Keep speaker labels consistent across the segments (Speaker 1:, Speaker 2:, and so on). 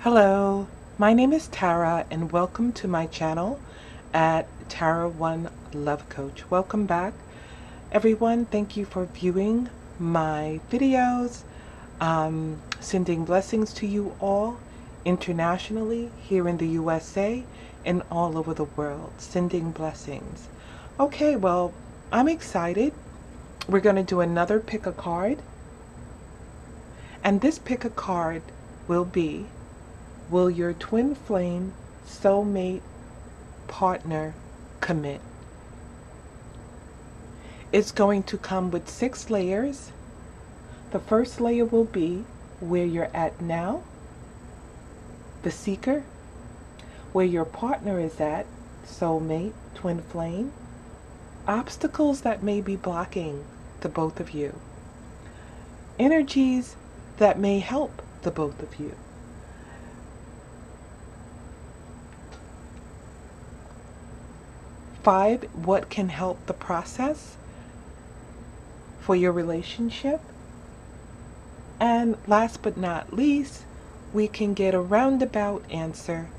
Speaker 1: Hello, my name is Tara and welcome to my channel at Tara One Love Coach. Welcome back everyone. Thank you for viewing my videos. Sending blessings to you all internationally here in the USA and all over the world. Sending blessings. Okay, well, I'm excited. We're going to do another pick a card. And this pick a card will be, will your twin flame soulmate partner commit? It's going to come with 6 layers. The first layer will be where you're at now, the seeker, where your partner is at, soulmate, twin flame, obstacles that may be blocking the both of you, energies that may help the both of you. Five, what can help the process for your relationship. And last but not least, we can get a roundabout answer.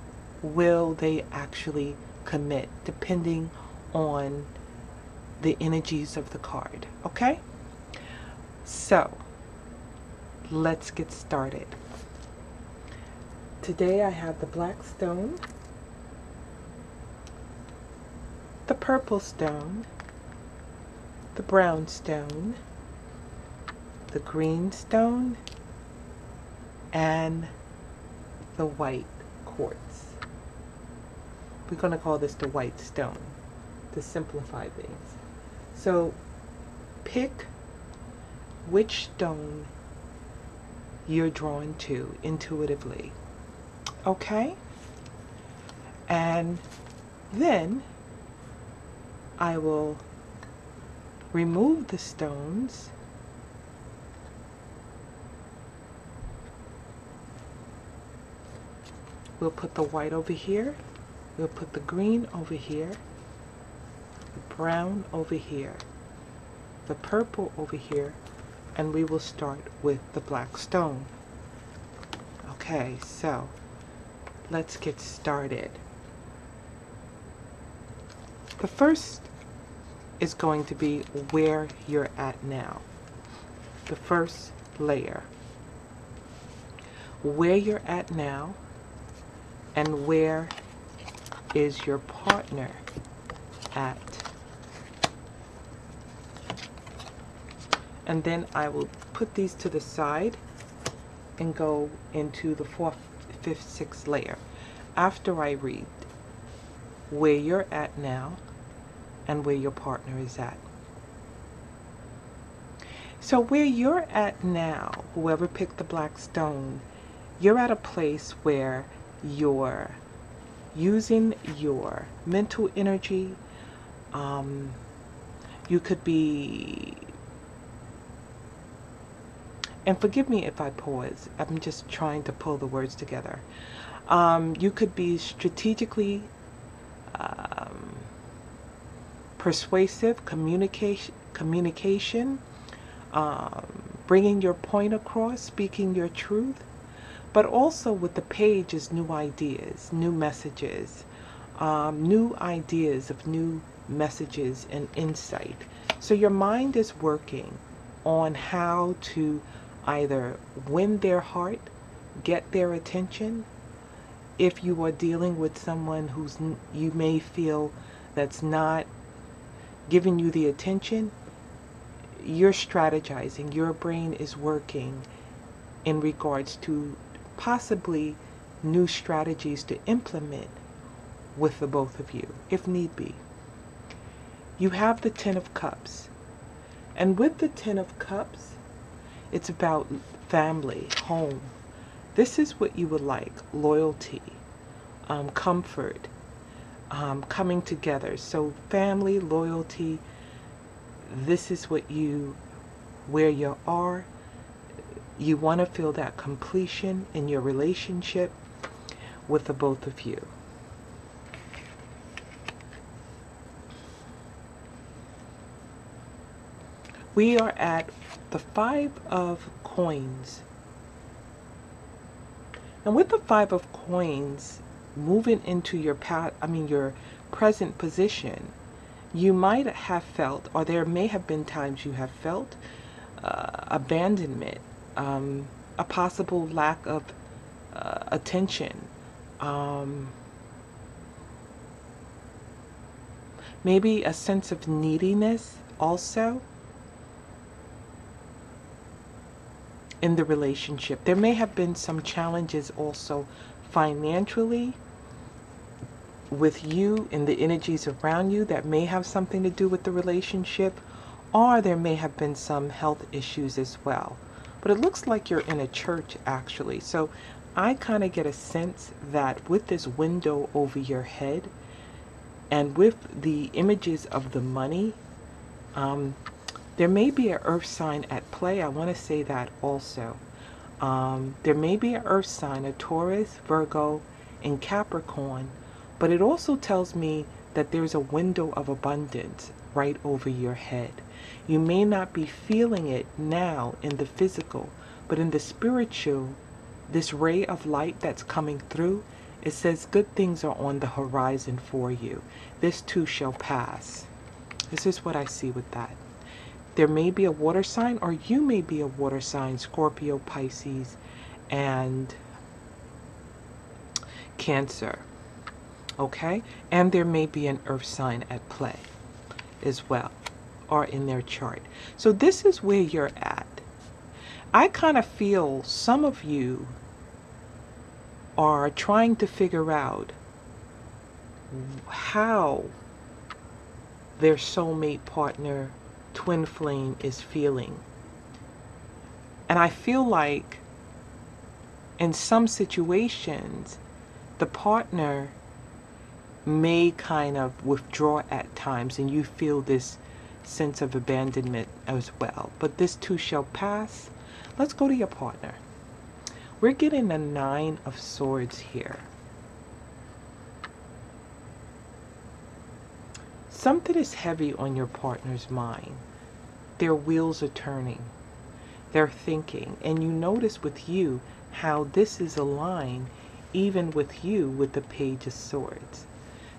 Speaker 1: Will they actually commit, depending on the energies of the card? Okay? So, let's get started. Today I have the black stone, the purple stone, the brown stone, the green stone, and the white quartz. We're going to call this the white stone to simplify things. So pick which stone you're drawn to intuitively. Okay? And then I will remove the stones we'll put the white over here, we'll put the green over here, the brown over here, the purple over here, and we will start with the black stone. Okay, so let's get started. The first is going to be where you're at now. The first layer. Where you're at now, and where is your partner at? And then I will put these to the side and go into the 4th, 5th, 6th layer after I read where you're at now and where your partner is at. So where you're at now, whoever picked the black stone, you're at a place where you're using your mental energy. You could be, and forgive me if I pause, I'm just trying to pull the words together. You could be strategically persuasive, communication, bringing your point across, speaking your truth. But also with the page is new ideas, new messages, new ideas of new messages and insight. So your mind is working on how to either win their heart, get their attention. If you are dealing with someone who's you may feel that's not giving you the attention, you're strategizing. Your brain is working in regards to possibly new strategies to implement with the both of you, if need be. You have the 10 of Cups. And with the 10 of Cups, it's about family, home. This is what you would like: loyalty, comfort, coming together. So family, loyalty, this is what you, where you are. You want to feel that completion in your relationship with the both of you. We are at the 5 of coins. And with the Five of Coins moving into your your present position, you might have felt, or there may have been times you have felt abandonment, a possible lack of attention, maybe a sense of neediness also in the relationship. There may have been some challenges also financially with you and the energies around you that may have something to do with the relationship, or there may have been some health issues as well. But it looks like you're in a church actually. So I kind of get a sense that with this window over your head and with the images of the money, there may be an earth sign at play. I want to say that also. There may be an earth sign, a Taurus, Virgo, and Capricorn, but it also tells me that there's a window of abundance right over your head. You may not be feeling it now in the physical, but in the spiritual, this ray of light that's coming through, it says good things are on the horizon for you. This too shall pass. This is what I see with that. There may be a water sign, or you may be a water sign, Scorpio, Pisces, and Cancer. Okay? And there may be an earth sign at play as well, or in their chart. So this is where you're at. I kind of feel some of you are trying to figure out how their soulmate partner, twin flame, is feeling. And I feel like in some situations, the partner may kind of withdraw at times, and you feel this sense of abandonment as well. But this too shall pass. Let's go to your partner. We're getting the Nine of Swords here. Something is heavy on your partner's mind. Their wheels are turning. They're thinking. And you notice with you how this is aligned even with you with the Page of Swords.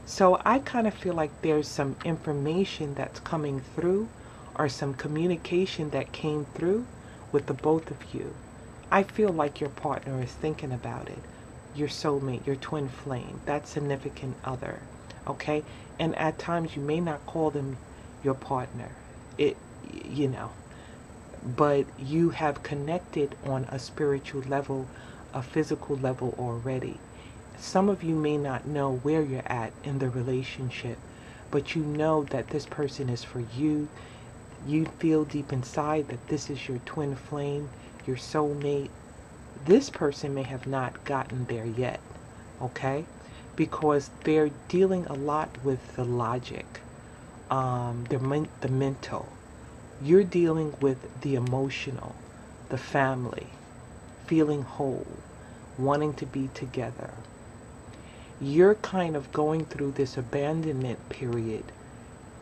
Speaker 1: So I kind of feel like there's some information that's coming through, or some communication that came through with the both of you. I feel like your partner is thinking about it. Your soulmate, your twin flame, that significant other. Okay? And at times you may not call them your partner. But you have connected on a spiritual level, a physical level already. Some of you may not know where you're at in the relationship, but you know that this person is for you. You feel deep inside that this is your twin flame, your soulmate. This person may have not gotten there yet, okay? Because they're dealing a lot with the logic, the mental. You're dealing with the emotional, the family, feeling whole, wanting to be together. You're kind of going through this abandonment period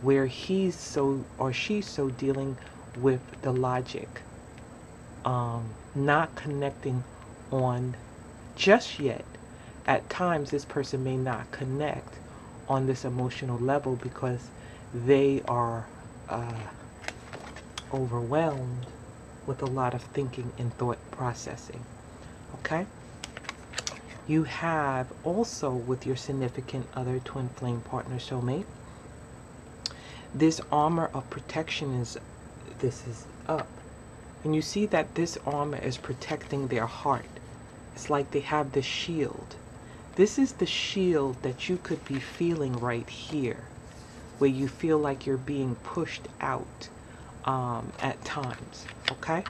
Speaker 1: where he's so, or she's so, dealing with the logic, not connecting on just yet. At times this person may not connect on this emotional level because they are overwhelmed with a lot of thinking and thought processing. Okay? You have also with your significant other, twin flame, partner, soulmate, this armor of protection is up. And you see that this armor is protecting their heart. It's like they have this shield. This is the shield that you could be feeling right here, where you feel like you're being pushed out at times. Okay?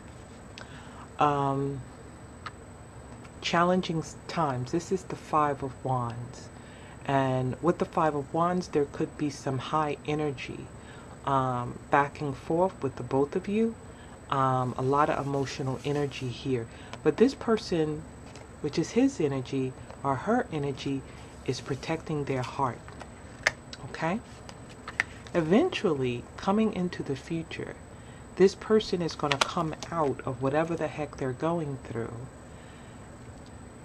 Speaker 1: Challenging times. This is the Five of Wands. And with the Five of Wands, there could be some high energy back and forth with the both of you. A lot of emotional energy here. But this person, which is his energy or her energy, is protecting their heart. Okay? Eventually, coming into the future, this person is going to come out of whatever the heck they're going through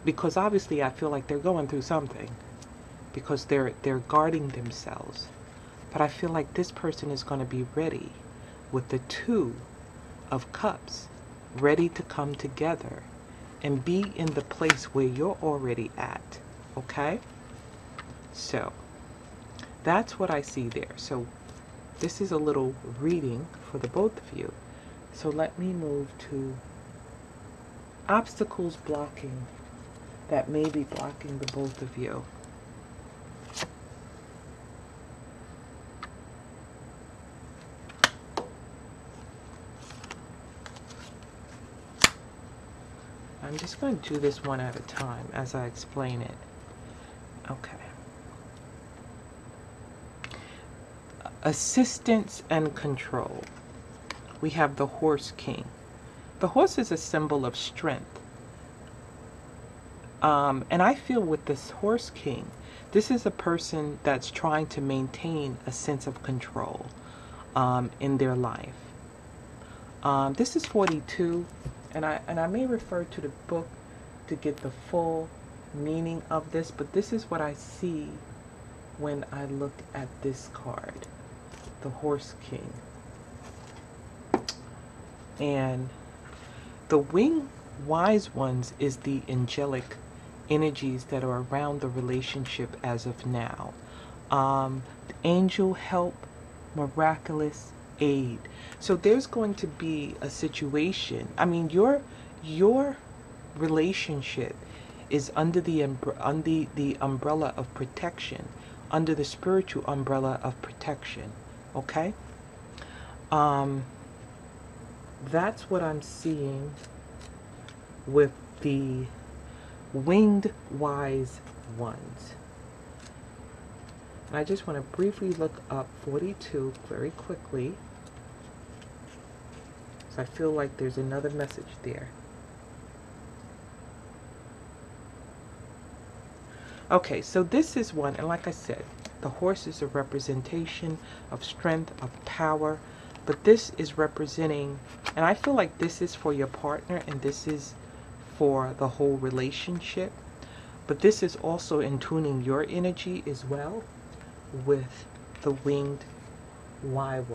Speaker 1: because obviously I feel like they're going through something, because they're guarding themselves. But I feel like this person is going to be ready with the Two of Cups, ready to come together and be in the place where you're already at. Okay? So that's what I see there. So this is a little reading for the both of you. So let me move to obstacles blocking, that may be blocking the both of you. I'm just going to do this one at a time as I explain it. Okay. Assistance and control. We have the Horse King. The horse is a symbol of strength. And I feel with this Horse King, this is a person that's trying to maintain a sense of control in their life. This is 42, and I may refer to the book to get the full meaning of this, but this is what I see when I look at this card, the Horse King. And the winged wise ones is the angelic energies that are around the relationship as of now. Angel help, miraculous aid. So there's going to be a situation. I mean, your relationship is under the umbrella of protection, under the spiritual umbrella of protection. Okay? That's what I'm seeing with the winged wise ones. And I just want to briefly look up 42 very quickly, so I feel like there's another message there. Okay, so this is one, and like I said, the horse is a representation of strength, of power, but this is representing, and I feel like this is for your partner and this is for the whole relationship, but this is also in tuning your energy as well with the winged wise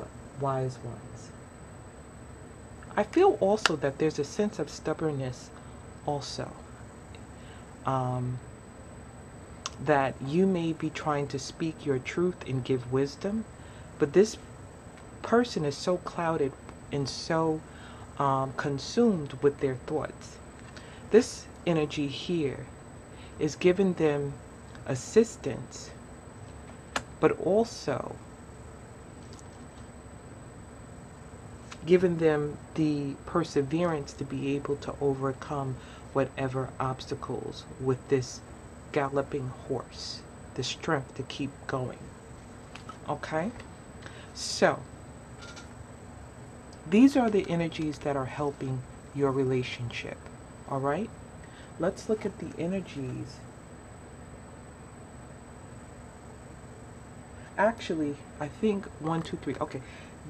Speaker 1: ones. I feel also that there's a sense of stubbornness also, that you may be trying to speak your truth and give wisdom, but this person is so clouded and so consumed with their thoughts. This energy here is giving them assistance, but also giving them the perseverance to be able to overcome whatever obstacles with this galloping horse, the strength to keep going. Okay? So, these are the energies that are helping your relationship. All right? Let's look at the energies. Actually, I think 1, 2, 3. Okay.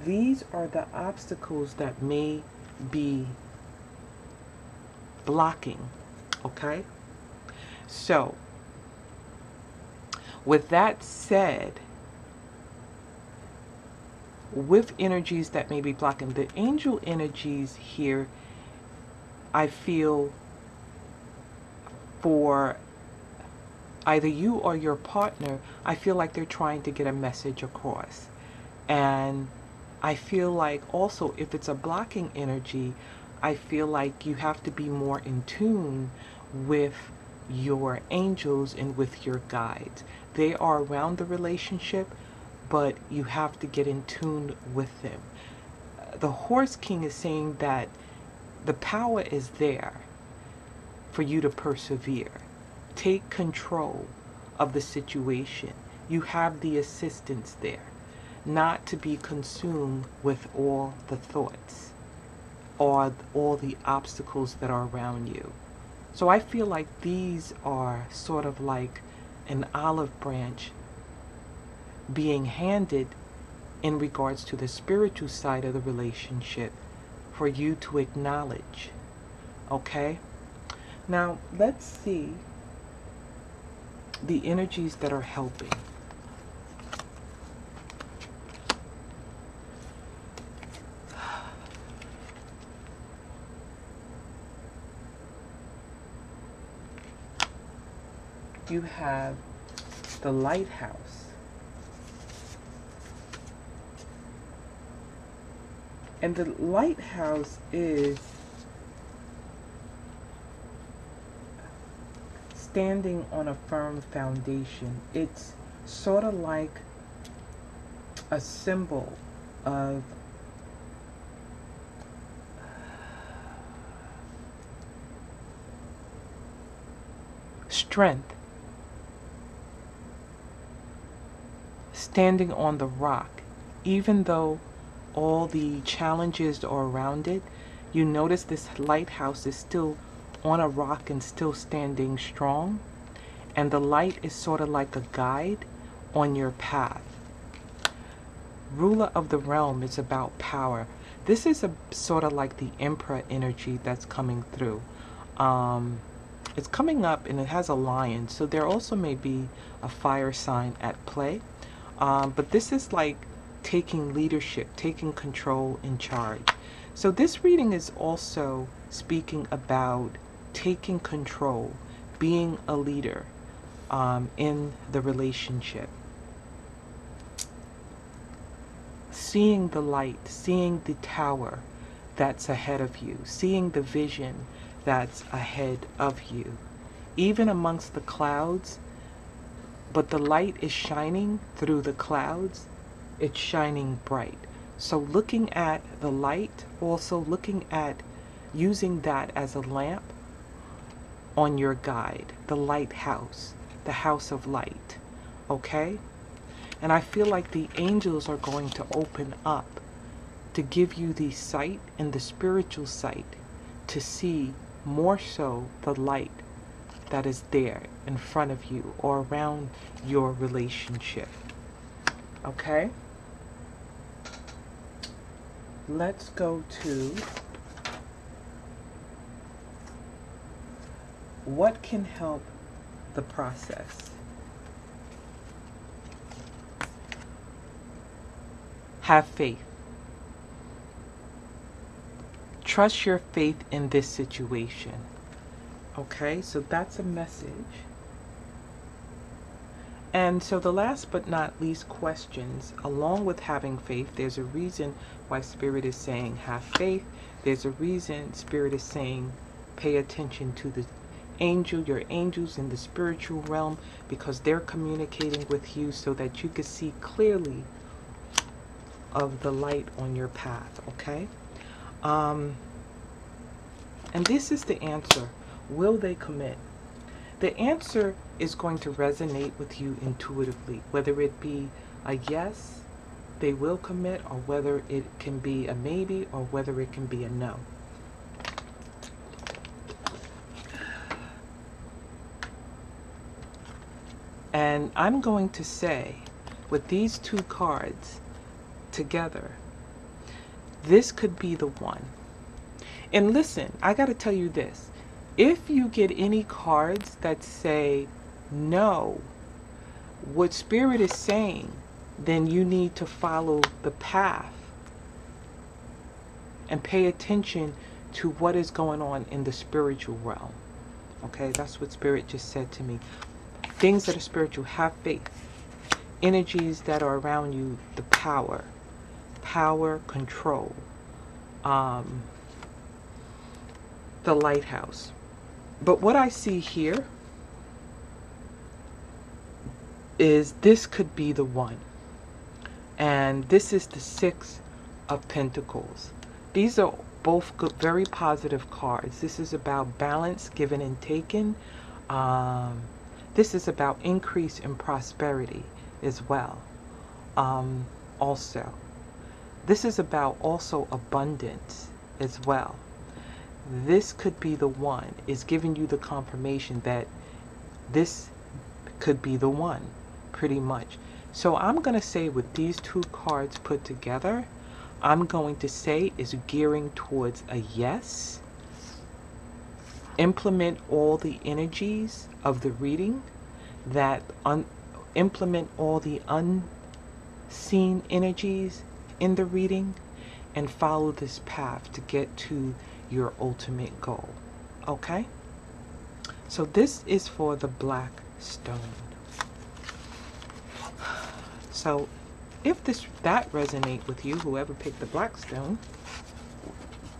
Speaker 1: These are the obstacles that may be blocking. Okay? So, with that said, with energies that may be blocking, the angel energies here, I feel for either you or your partner, I feel like they're trying to get a message across. And I feel like also if it's a blocking energy, I feel like you have to be more in tune with your angels and with your guides. They are around the relationship, but you have to get in tune with them. The Horse King is saying that the power is there for you to persevere. Take control of the situation. You have the assistance there, not to be consumed with all the thoughts or all the obstacles that are around you. So I feel like these are sort of like an olive branch being handed in regards to the spiritual side of the relationship for you to acknowledge. Okay? Now, let's see the energies that are helping. You have the lighthouse. And the lighthouse is standing on a firm foundation. It's sort of like a symbol of strength, standing on the rock. Even though all the challenges are around it, you notice this lighthouse is still on a rock and still standing strong. And the light is sort of like a guide on your path. Ruler of the realm is about power. This is a sort of like the emperor energy that's coming through. It's coming up and it has a lion, so there also may be a fire sign at play. But this is like taking leadership, taking control in charge. So this reading is also speaking about taking control, being a leader in the relationship. Seeing the light, seeing the tower that's ahead of you, seeing the vision that's ahead of you, even amongst the clouds, but the light is shining through the clouds. It's shining bright. So looking at the light, also looking at using that as a lamp on your guide, the lighthouse, the house of light, okay? And I feel like the angels are going to open up to give you the sight and the spiritual sight to see more so the light that is there in front of you or around your relationship. Okay? Let's go to what can help the process. Have faith. Trust your faith in this situation. Okay, so that's a message. And so the last but not least questions, along with having faith, there's a reason why Spirit is saying have faith. There's a reason Spirit is saying pay attention to the angel, your angels in the spiritual realm, because they're communicating with you so that you can see clearly of the light on your path, okay? And this is the answer. Will they commit? The answer is going to resonate with you intuitively, whether it be a yes, they will commit, or whether it can be a maybe, or whether it can be a no. And I'm going to say, with these two cards together, this could be the one. And listen, I got to tell you this. If you get any cards that say no, what Spirit is saying, then you need to follow the path and pay attention to what is going on in the spiritual realm. Okay, that's what Spirit just said to me. Things that are spiritual, have faith. Energies that are around you, the power, control, the lighthouse. But what I see here is this could be the one. And this is the Six of Pentacles. These are both good, very positive cards. This is about balance, given and taken. This is about increase in prosperity as well. Also, this is about also abundance as well. This could be the one. Is giving you the confirmation that this could be the one, pretty much. So I'm going to say with these two cards put together, I'm going to say is gearing towards a yes. implement all the energies of the reading, that implement all the unseen energies in the reading, and follow this path to get to your ultimate goal. Okay? So this is for the black stone. So if that resonate with you, whoever picked the black stone,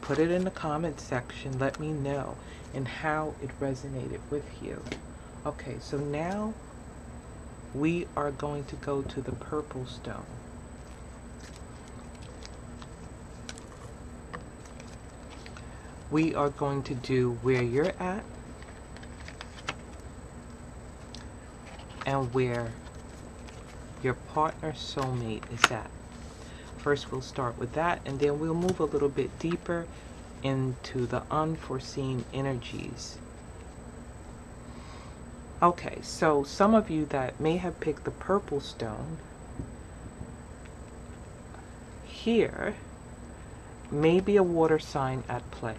Speaker 1: put it in the comment section. Let me know and how it resonated with you. Okay, so now we are going to go to the purple stone. We are going to do where you're at and where your partner soulmate is at. First we'll start with that, and then we'll move a little bit deeper into the unforeseen energies. Okay, so some of you that may have picked the purple stone, here may be a water sign at play.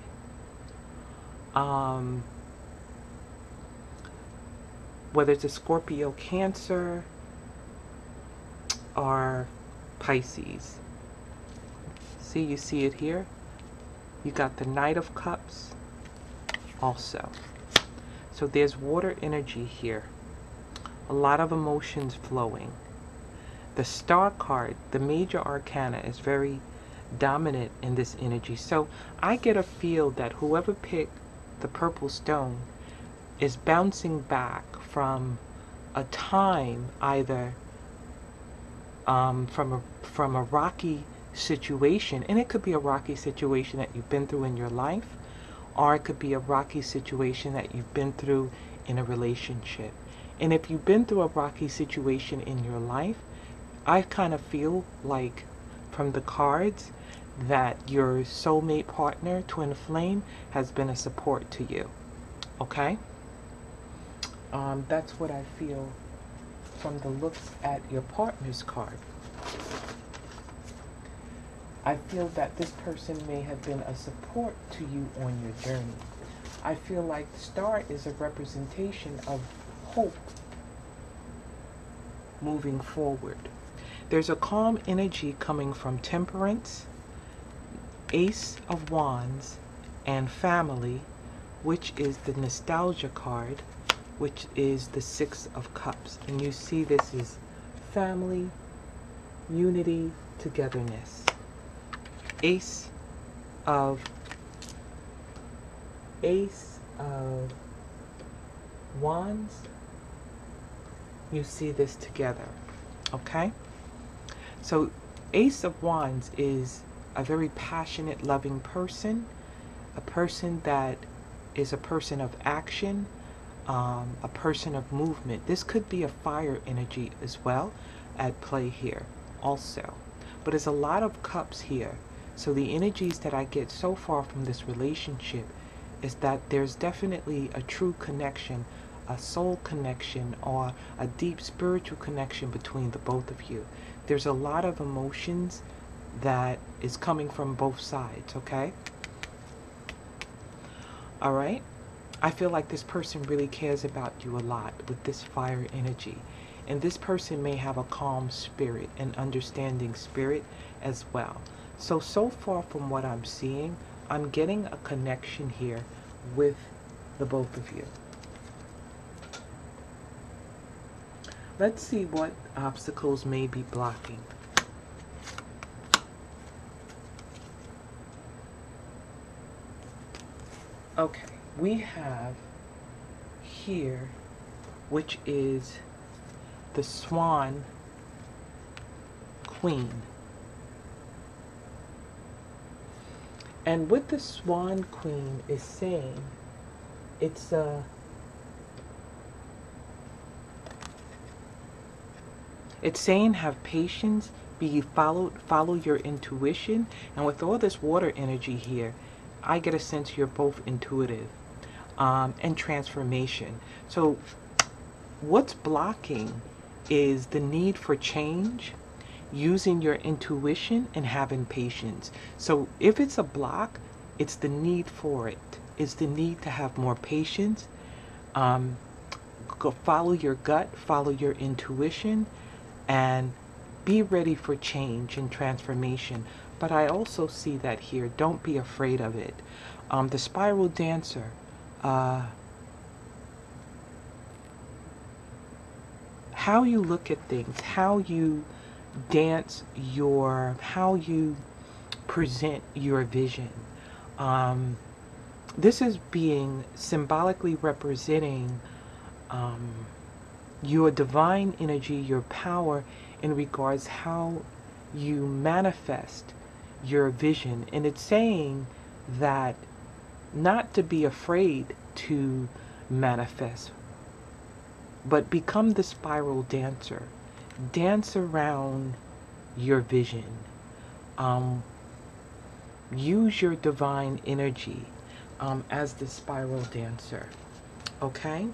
Speaker 1: Whether it's a Scorpio, Cancer, or Pisces. See, you see it here? You got the Knight of Cups also. So there's water energy here. A lot of emotions flowing. The Star card, the major arcana, is very dominant in this energy. So I get a feel that whoever picked the purple stone is bouncing back from a time, either from a rocky situation, and it could be a rocky situation that you've been through in your life, or it could be a rocky situation that you've been through in a relationship. And if you've been through a rocky situation in your life, I kind of feel like from the cards that your soulmate partner, twin flame, has been a support to you. Okay? That's what I feel from the looks at your partner's card. I feel that this person may have been a support to you on your journey. I feel like the star is a representation of hope moving forward. There's a calm energy coming from Temperance, Ace of Wands, and Family, which is the nostalgia card, which is the Six of Cups. And you see this is family, unity, togetherness. Ace of Wands, you see this together. Okay? So Ace of Wands is a very passionate, loving person, a person that is a person of action, a person of movement. This could be a fire energy as well at play here also. But there's a lot of cups here. So the energies that I get so far from this relationship is that there's definitely a true connection, a soul connection, or a deep spiritual connection between the both of you. There's a lot of emotions that is coming from both sides, okay? All right? I feel like this person really cares about you a lot with this fire energy. And this person may have a calm spirit, an understanding spirit as well. So far from what I'm seeing, I'm getting a connection here with the both of you. Let's see what obstacles may be blocking. Okay, we have here, which is the Swan Queen. And what the Swan Queen is saying, it's saying have patience, follow your intuition. And with all this water energy here, I get a sense you're both intuitive and transformation. So what's blocking is the need for change, using your intuition, and having patience. So if it's a block, it's the need for it. is the need to have more patience. Go follow your gut, follow your intuition, and be ready for change and transformation. But I also see that here. Don't be afraid of it. The spiral dancer, how you look at things, how you dance how you present your vision. This is being symbolically representing your divine energy, your power in regards how you manifest your vision. And it's saying that not to be afraid to manifest, but become the spiral dancer. Dance around your vision. Use your divine energy as the spiral dancer. Okay?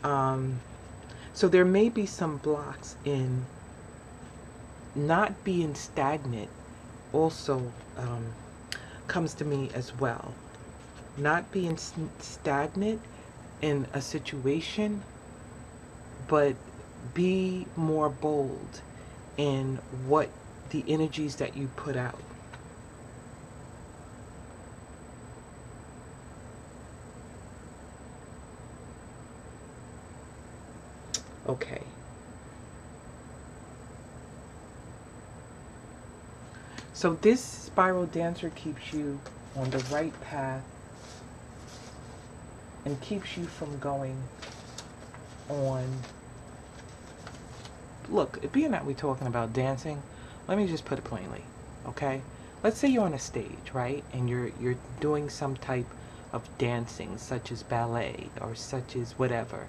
Speaker 1: So there may be some blocks in not being stagnant also comes to me as well. Not being stagnant in a situation, but be more bold in what the energies that you put out. Okay. So this spiral dancer keeps you on the right path and keeps you from going on. Look, being that we're talking about dancing, let me just put it plainly, okay? Let's say you're on a stage, right? And you're doing some type of dancing, such as ballet or such as whatever.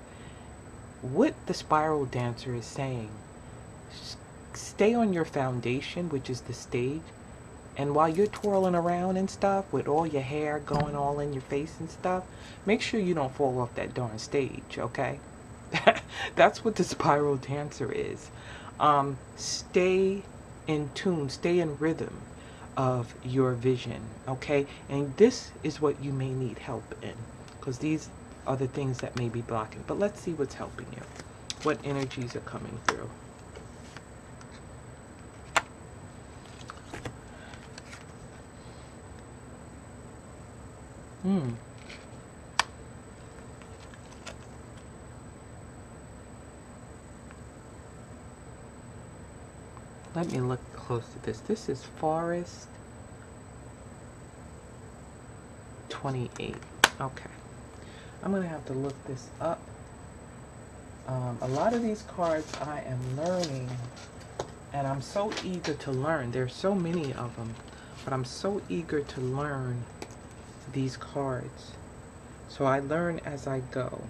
Speaker 1: What the spiral dancer is saying, stay on your foundation, which is the stage, and while you're twirling around and stuff with all your hair going all in your face and stuff, make sure you don't fall off that darn stage, okay? That's what the spiral dancer is. Stay in tune, stay in rhythm of your vision, okay? And this is what you may need help in, because these are the things that may be blocking. But let's see what's helping you. What energies are coming through. Let me look close to this. This is Forest 28. Okay. I'm going to have to look this up. A lot of these cards I am learning, and I'm so eager to learn. There's so many of them, but I'm so eager to learn these cards. So I learn as I go.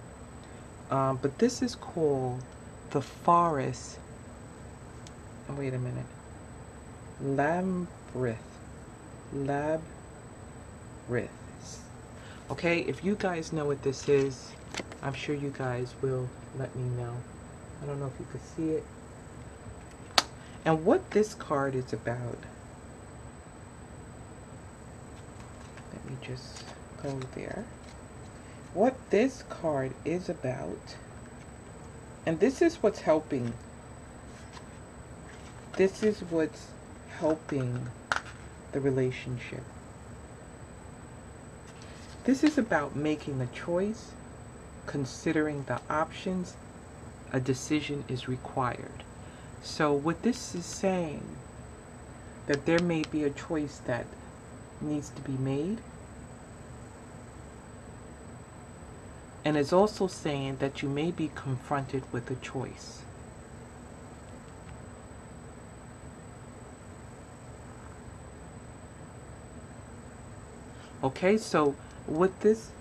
Speaker 1: But this is called the Forest. Oh, wait a minute. Labyrinth. Okay, if you guys know what this is, I'm sure you guys will let me know. I don't know if you could see it. And what this card is about, let me just go there. What this card is about, and this is what's helping. This is what's helping the relationship. This is about making a choice, considering the options. A decision is required. So what this is saying, that there may be a choice that needs to be made. And it's also saying that you may be confronted with a choice. Okay, so what is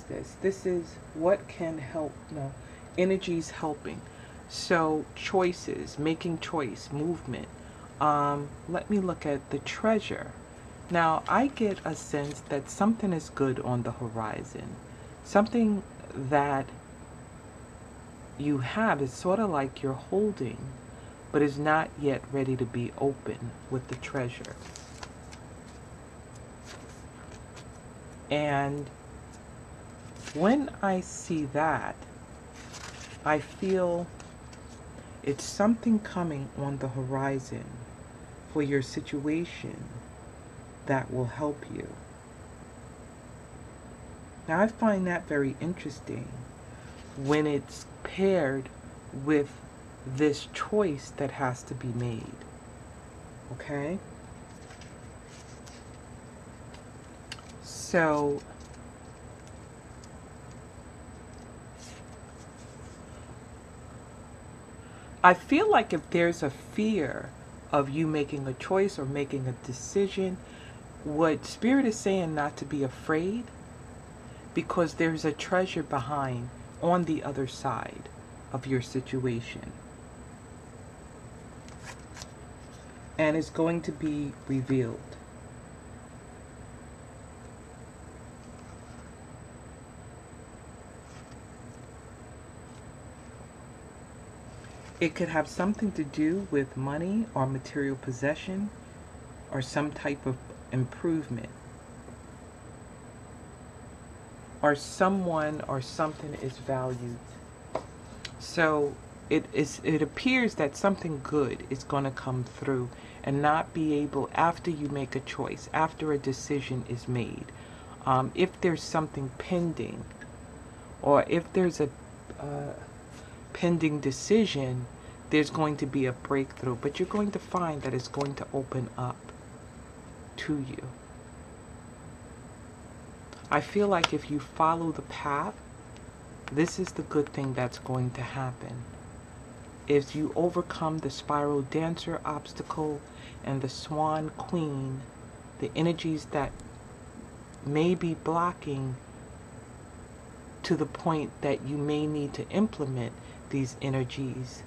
Speaker 1: this? This is what can help. No, energies helping. So choices, making choice, movement. Let me look at the Treasure. Now I get a sense that something is good on the horizon. Something that you have is sort of like you're holding, but is not yet ready to be open with the Treasure. And When I see that, I feel it's something coming on the horizon for your situation that will help you. Now, I find that very interesting when it's paired with this choice that has to be made. Okay? So, I feel like if there's a fear of you making a choice or making a decision, what Spirit is saying not to be afraid, because there's a treasure behind on the other side of your situation. And it's going to be revealed. It could have something to do with money or material possession or some type of improvement. Or someone or something is valued. So it appears that something good is going to come through and not be able, after you make a choice, after a decision is made. If there's something pending, or if there's a pending decision, there's going to be a breakthrough. But you're going to find that it's going to open up to you. I feel like if you follow the path, this is the good thing that's going to happen. If you overcome the spiral dancer obstacle and the swan queen, the energies that may be blocking to the point that you may need to implement these energies,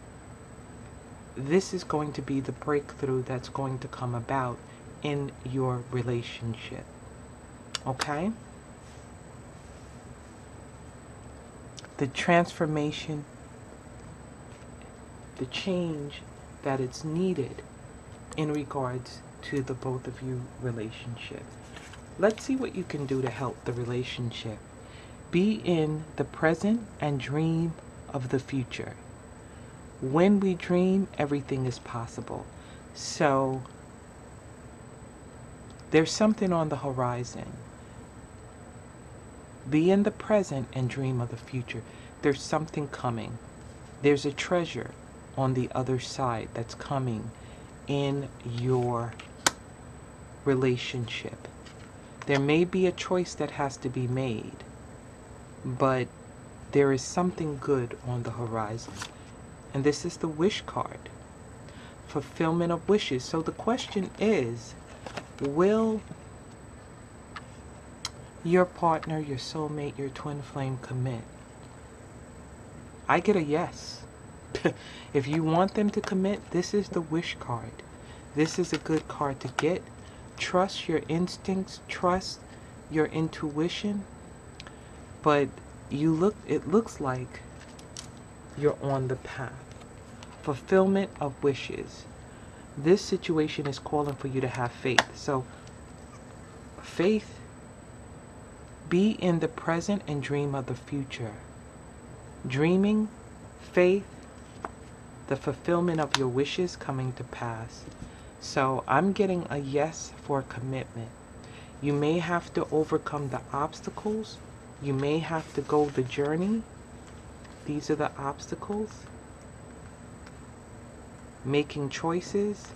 Speaker 1: this is going to be the breakthrough that's going to come about in your relationship. Okay? The transformation, the change that it's needed in regards to the both of you relationship. Let's see what you can do to help the relationship. Be in the present and dream of the future. When we dream, everything is possible. So there's something on the horizon. Be in the present and dream of the future. There's something coming. There's a treasure on the other side that's coming in your relationship. There may be a choice that has to be made, but there is something good on the horizon. And this is the wish card. Fulfillment of wishes. So the question is, will your partner, your soulmate, your twin flame commit? I get a yes. If you want them to commit, this is the wish card. This is a good card to get. Trust your instincts, trust your intuition. But it looks like you're on the path. Fulfillment of wishes. This situation is calling for you to have faith. So faith, be in the present and dream of the future. Dreaming, faith, the fulfillment of your wishes coming to pass. So I'm getting a yes for commitment. You may have to overcome the obstacles. You may have to go the journey. These are the obstacles. Making choices.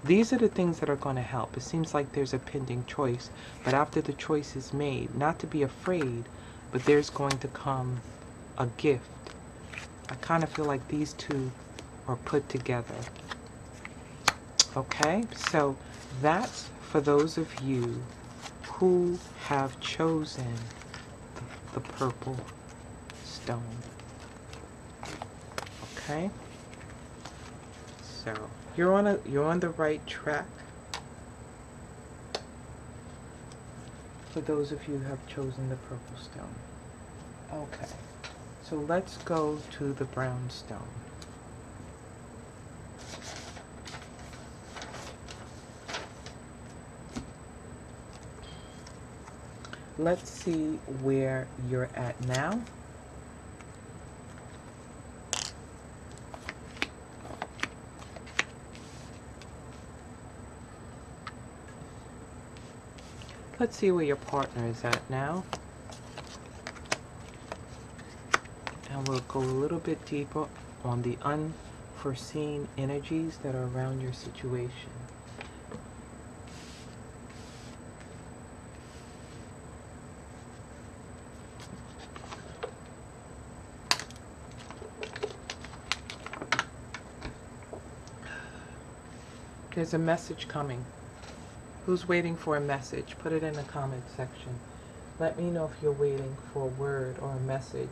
Speaker 1: These are the things that are going to help. It seems like there's a pending choice, but after the choice is made, not to be afraid, but there's going to come a gift. I kind of feel like these two are put together. Okay, so that's for those of you who have chosen the purple stone. Okay, so you're on the right track. For those of you who have chosen the purple stone. Okay, so let's go to the brown stone. Let's see where you're at now. Let's see where your partner is at now. And we'll go a little bit deeper on the unforeseen energies that are around your situation. There's a message coming. Who's waiting for a message? Put it in the comment section. Let me know if you're waiting for a word or a message,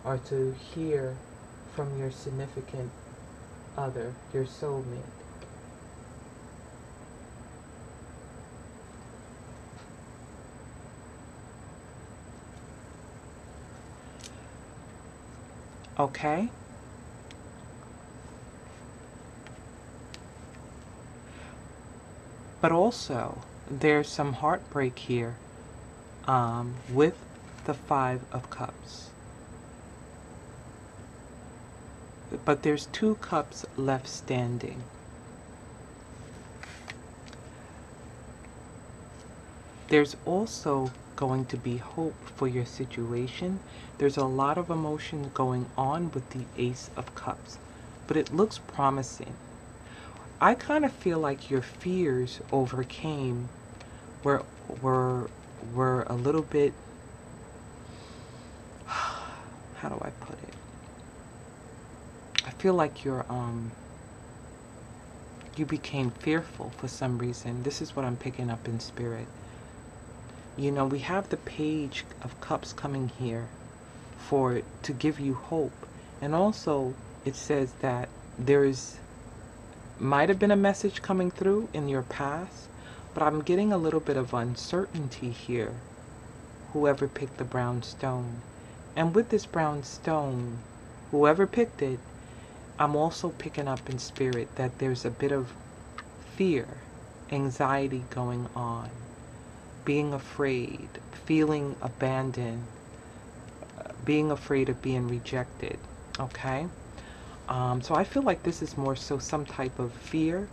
Speaker 1: or to hear from your significant other, your soulmate. Okay? But also, there's some heartbreak here with the Five of Cups. But there's 2 cups left standing. There's also going to be hope for your situation. There's a lot of emotion going on with the Ace of Cups, but it looks promising. I kind of feel like your fears overcame, were a little bit, how do I put it? I feel like you became fearful for some reason. This is what I'm picking up in spirit. You know, we have the Page of Cups coming here to give you hope. And also it says that might have been a message coming through in your past, but I'm getting a little bit of uncertainty here, whoever picked the brown stone. And with this brown stone, whoever picked it, I'm also picking up in spirit that there's a bit of fear, anxiety going on, being afraid, feeling abandoned, being afraid of being rejected, okay? So I feel like this is more so some type of fear,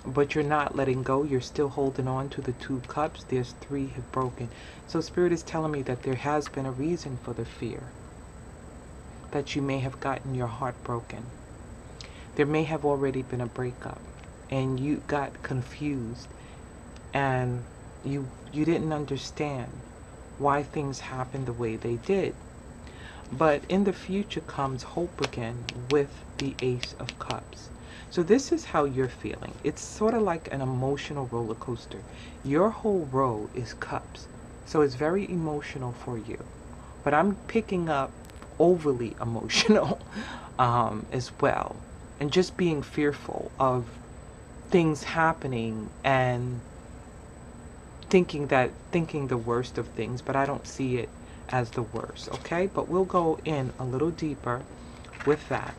Speaker 1: but you're not letting go. You're still holding on to the 2 cups. There's 3 have broken. So Spirit is telling me that there has been a reason for the fear, that you may have gotten your heart broken. There may have already been a breakup, and you got confused, and you didn't understand why things happened the way they did. But in the future comes hope again with the Ace of Cups. So this is how you're feeling. It's sort of like an emotional roller coaster. Your whole row is cups. So it's very emotional for you. But I'm picking up overly emotional as well. And just being fearful of things happening and thinking the worst of things. But I don't see it as the worst, okay? But we'll go in a little deeper with that.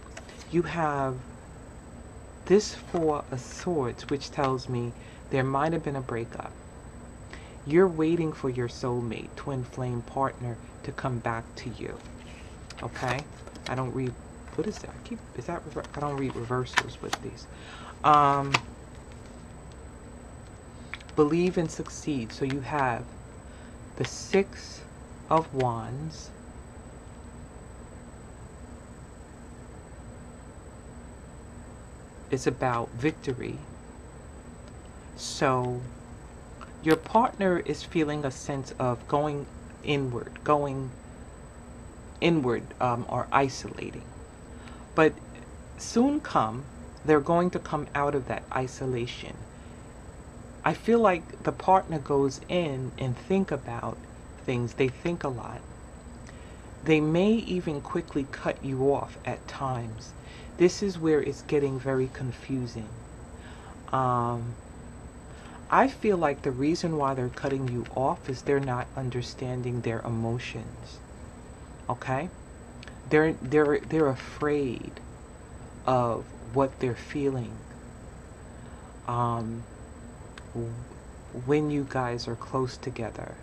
Speaker 1: You have this 4 of Swords, which tells me there might have been a breakup. You're waiting for your soulmate, twin flame partner to come back to you, okay? I don't read, what is that? I don't read reversals with these. Believe and succeed. So you have the 6 of Wands, is about victory. So your partner is feeling a sense of going inward, or isolating. But soon they're going to come out of that isolation. I feel like the partner goes in and think about things. They think a lot. They may even quickly cut you off at times. This is where it's getting very confusing. I feel like the reason why they're cutting you off is they're not understanding their emotions. Okay? They're afraid of what they're feeling. when you guys are close together.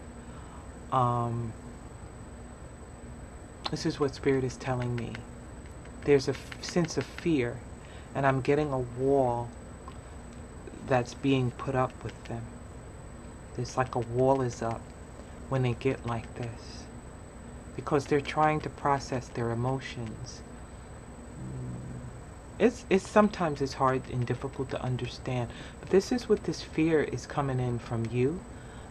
Speaker 1: This is what Spirit is telling me. There's a sense of fear, and I'm getting a wall that's being put up with them. It's like a wall is up when they get like this, because they're trying to process their emotions. It's sometimes it's hard and difficult to understand, but this is what this fear is coming in from you.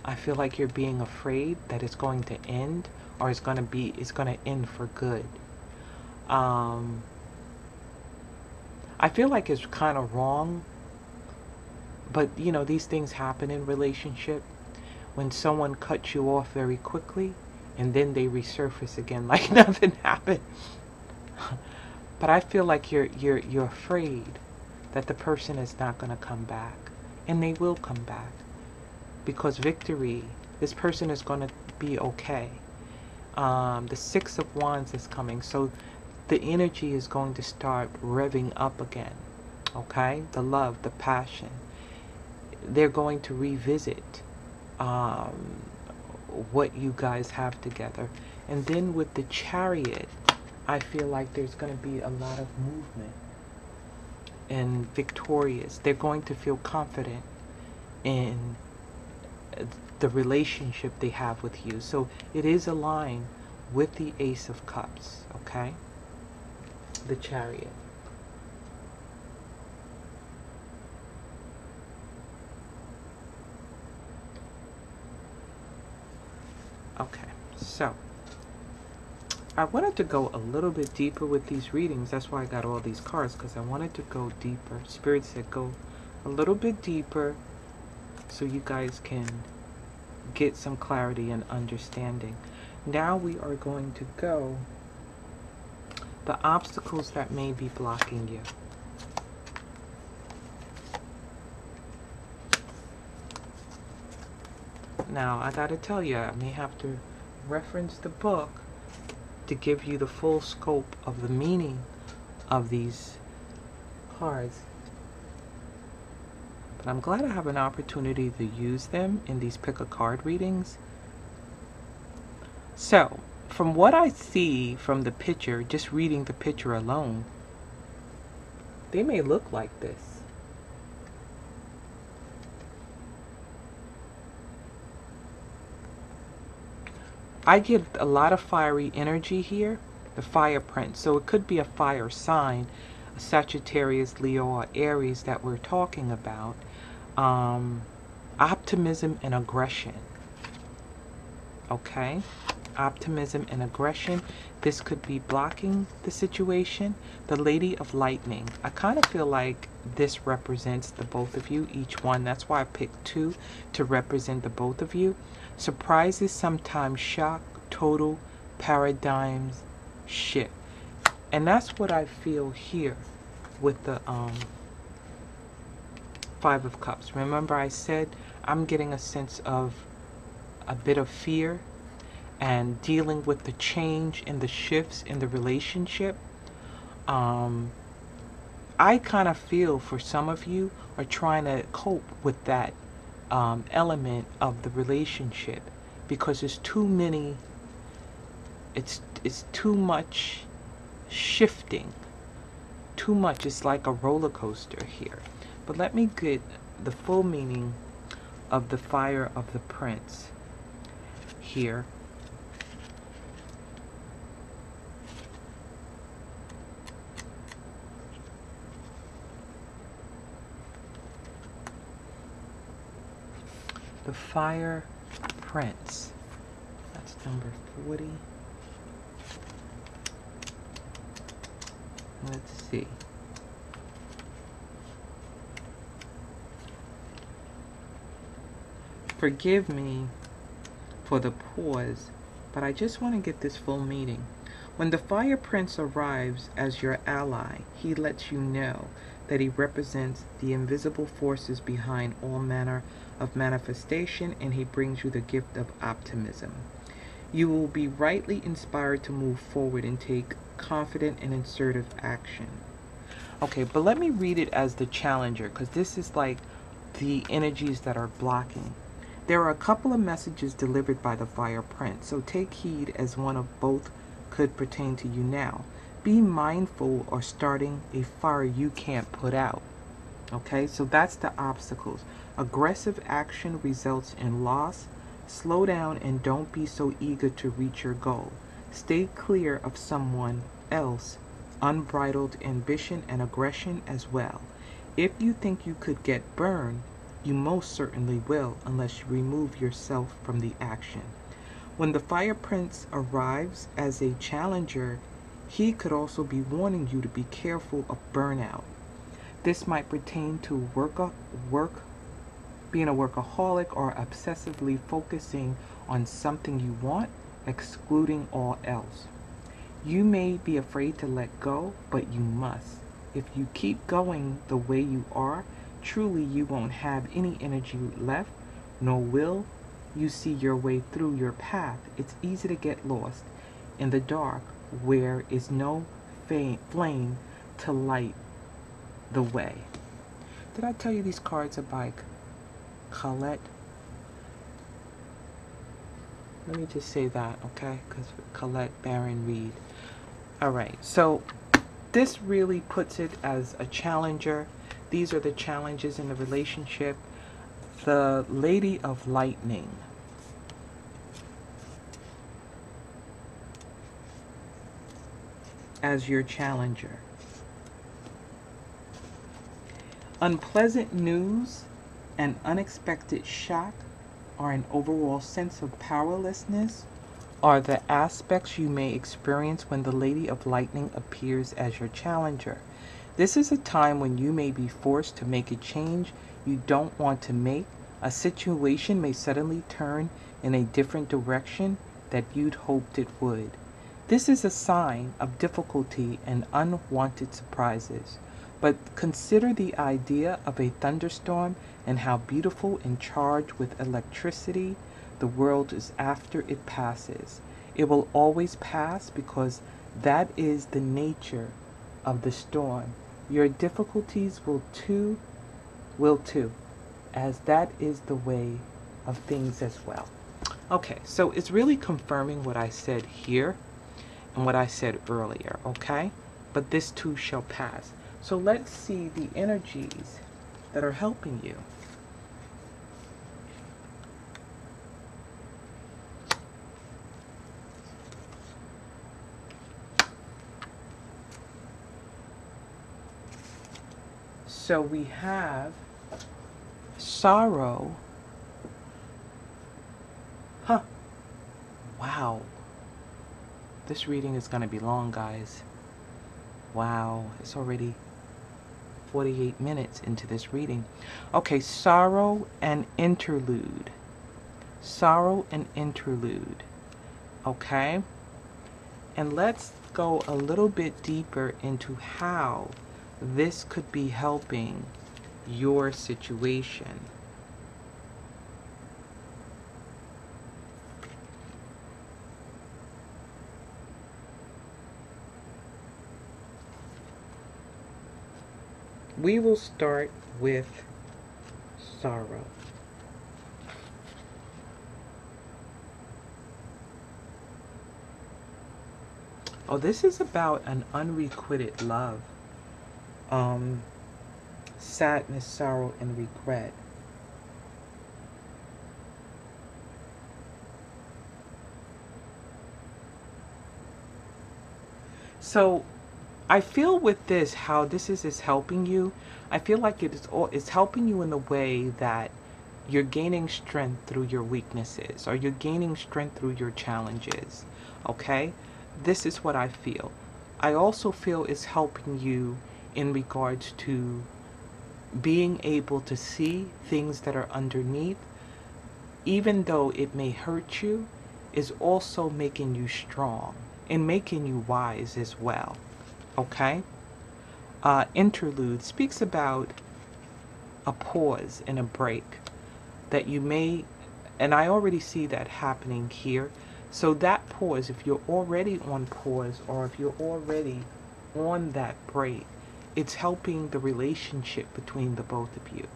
Speaker 1: I feel like you're being afraid that it's going to end, or it's going to end for good. I feel like it's kind of wrong, but you know, these things happen in relationship when someone cuts you off very quickly and then they resurface again like nothing happened. But I feel like you're afraid that the person is not going to come back, and they will come back, because victory, this person is going to be okay. The Six of Wands is coming, so the energy is going to start revving up again. Okay, the love, the passion. They're going to revisit what you guys have together, and then with the Chariot, I feel like there's going to be a lot of movement and victorious. They're going to feel confident in the relationship they have with you. So it is aligned with the Ace of Cups, okay? The Chariot. Okay, so I wanted to go a little bit deeper with these readings. That's why I got all these cards, because I wanted to go deeper. Spirit said go a little bit deeper so you guys can get some clarity and understanding. Now we are going to go the obstacles that may be blocking you. Now I gotta tell you, I may have to reference the book to give you the full scope of the meaning of these cards. But I'm glad I have an opportunity to use them in these pick a card readings. So, from what I see from the picture, just reading the picture alone, they may look like this. I get a lot of fiery energy here, the fire prince. So it could be a fire sign, a Sagittarius, Leo, or Aries that we're talking about. Optimism and aggression. Okay? Optimism and aggression. This could be blocking the situation. The Lady of Lightning. I kind of feel like this represents the both of you, each one. That's why I picked two to represent the both of you. Surprises sometimes shock, total paradigms shift. And that's what I feel here with the Five of Cups. Remember I said I'm getting a sense of a bit of fear and dealing with the change and the shifts in the relationship. I kind of feel for some of you are trying to cope with that element of the relationship, because it's too many, it's too much shifting, too much. It's like a roller coaster here. But let me get the full meaning of the Fire of the Prince here. The Fire Prince. That's number 40. Let's see. Forgive me for the pause, but I just want to get this full meaning. When the Fire Prince arrives as your ally, he lets you know that he represents the invisible forces behind all manner of manifestation, and he brings you the gift of optimism. You will be rightly inspired to move forward and take confident and assertive action. Okay, but let me read it as the challenger, because this is like the energies that are blocking There are a couple of messages delivered by the Fire Prince, so take heed as one of both could pertain to you now. Be mindful or starting a fire you can't put out. Okay, so that's the obstacles. Aggressive action results in loss. Slow down and don't be so eager to reach your goal. Stay clear of someone else, unbridled ambition and aggression as well. If you think you could get burned, you most certainly will unless you remove yourself from the action. When the Fire Prince arrives as a challenger, he could also be warning you to be careful of burnout. This might pertain to being a workaholic or obsessively focusing on something you want, excluding all else. You may be afraid to let go, but you must. If you keep going the way you are, truly you won't have any energy left, nor will you see your way through your path. It's easy to get lost in the dark where is no flame to light the way. Did I tell you these cards are by Colette? Let me just say that, okay? Because Colette Baron Reed. All right, so this really puts it as a challenger. These are the challenges in the relationship. The Lady of Lightning. As your challenger. Unpleasant news, an unexpected shock, or an overall sense of powerlessness are the aspects you may experience when the Lady of Lightning appears as your challenger. This is a time when you may be forced to make a change you don't want to make. A situation may suddenly turn in a different direction that you'd hoped it would. This is a sign of difficulty and unwanted surprises. But consider the idea of a thunderstorm and how beautiful and charged with electricity the world is after it passes. It will always pass because that is the nature of the storm. Your difficulties will too, as that is the way of things as well. Okay, so it's really confirming what I said here and what I said earlier, okay? But this too shall pass. So let's see the energies that are helping you. So we have sorrow. Huh. Wow. This reading is going to be long, guys. Wow. It's already 48 minutes into this reading. Okay, sorrow and interlude. Sorrow and interlude. Okay? And let's go a little bit deeper into how this could be helping your situation. We will start with sorrow. Oh, this is about an unrequited love. Sadness, sorrow, and regret. So I feel with this, how this is helping you. I feel like it's helping you in the way that you're gaining strength through your weaknesses, or you're gaining strength through your challenges. Okay? This is what I feel. I also feel it's helping you in regards to being able to see things that are underneath, even though it may hurt you, is also making you strong and making you wise as well. Okay? Interlude speaks about a pause and a break that you may, and I already see that happening here. So that pause, if you're already on pause, or if you're already on that break, it's helping the relationship between the both of you.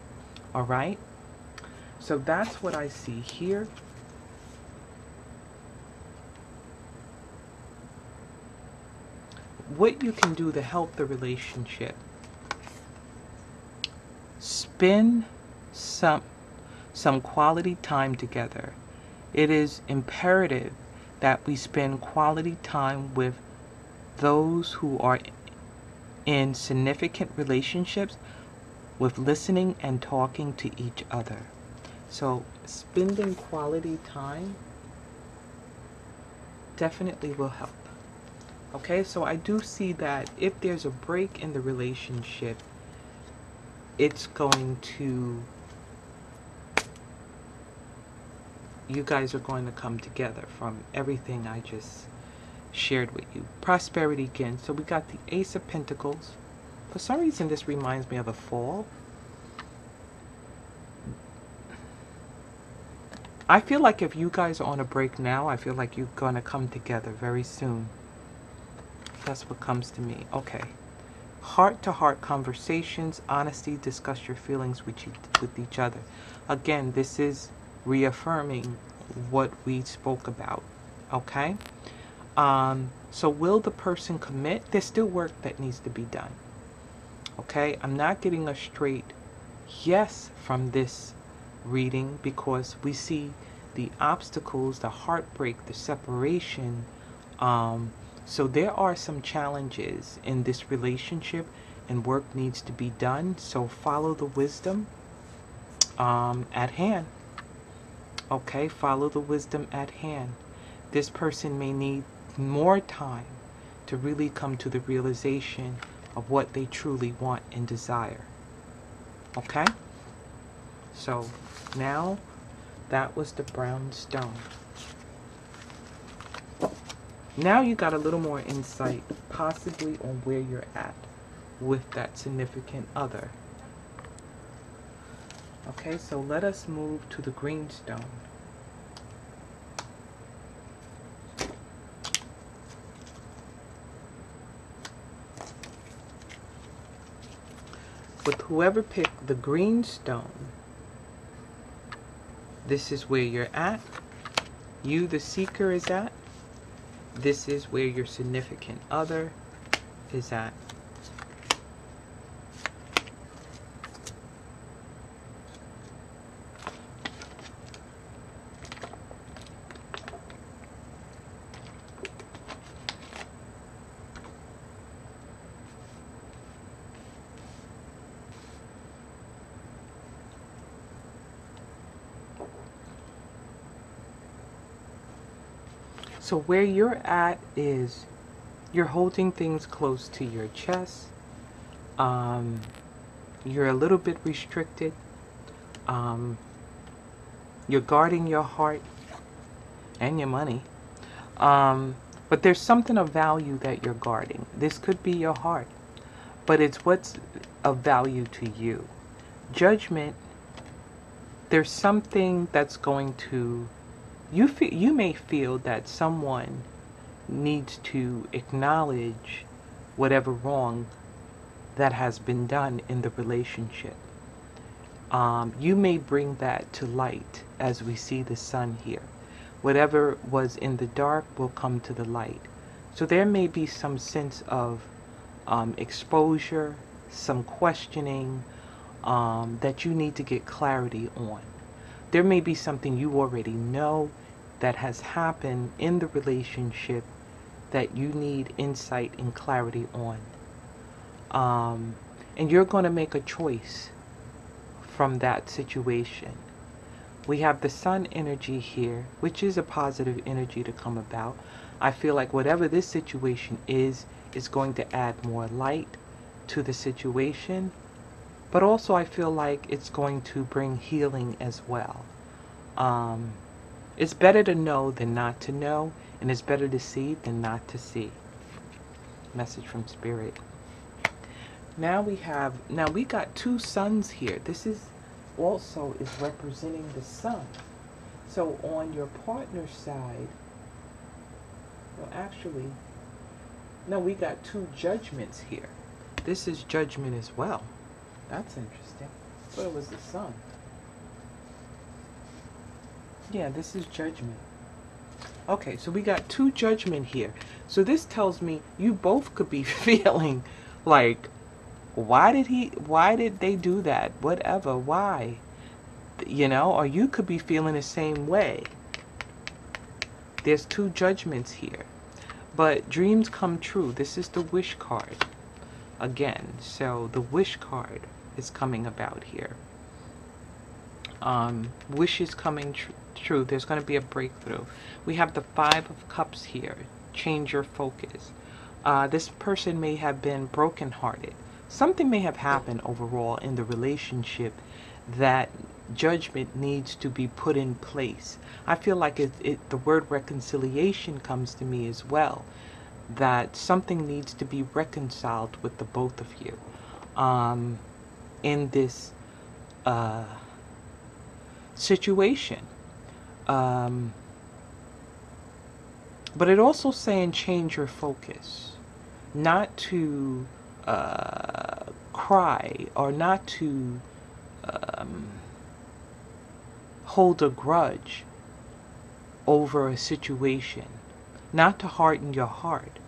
Speaker 1: All right? So that's what I see here. What you can do to help the relationship: spend some quality time together. It is imperative that we spend quality time with those who are in significant relationships, with listening and talking to each other. So spending quality time definitely will help. Okay, so I do see that if there's a break in the relationship, it's going to, you guys are going to come together from everything I just shared with you. Prosperity again. So we got the Ace of Pentacles. For some reason, this reminds me of a fall. I feel like if you guys are on a break now, I feel like you're going to come together very soon. That's what comes to me. Okay. Heart-to-heart conversations, honesty, discuss your feelings with each other. Again, this is reaffirming what we spoke about. Okay? So will the person commit? There's still work that needs to be done. Okay? I'm not getting a straight yes from this reading because we see the obstacles, the heartbreak, the separation. So there are some challenges in this relationship and work needs to be done. So follow the wisdom at hand. Okay, follow the wisdom at hand. This person may need more time to really come to the realization of what they truly want and desire. Okay? So now that was the brown stone. Now you got a little more insight, possibly on where you're at with that significant other. Okay, so let us move to the green stone. With whoever picked the green stone, this is where you're at. You, the seeker, is at. This is where your significant other is at. So where you're at is you're holding things close to your chest. You're a little bit restricted. You're guarding your heart and your money. But there's something of value that you're guarding. This could be your heart, but it's what's of value to you. Judgment, there's something that's going to, you may feel that someone needs to acknowledge whatever wrong that has been done in the relationship. You may bring that to light as we see the sun here. Whatever was in the dark will come to the light. So there may be some sense of exposure, some questioning that you need to get clarity on. There may be something you already know that has happened in the relationship that you need insight and clarity on. And you're going to make a choice from that situation. We have the sun energy here, which is a positive energy to come about. I feel like whatever this situation is going to add more light to the situation. But also I feel like it's going to bring healing as well. It's better to know than not to know, and it's better to see than not to see. Message from Spirit. Now we got two suns here. This is also is representing the sun. So on your partner's side, well actually, no, we got two judgments here. This is judgment as well. That's interesting. I thought it was the sun. Yeah, this is Judgment. Okay, so we got 2 Judgment here. So this tells me you both could be feeling like, why did they do that? Whatever, why? You know, or you could be feeling the same way. There's 2 Judgments here. But dreams come true. This is the Wish card again. So the Wish card is coming about here. Wish is coming true. There's going to be a breakthrough. We have the 5 of Cups here. Change your focus. This person may have been brokenhearted. Something may have happened overall in the relationship that judgment needs to be put in place. I feel like the word reconciliation comes to me as well. That something needs to be reconciled with the both of you in this situation. But it also saying change your focus. Not to cry or not to hold a grudge over a situation. Not to harden your heart.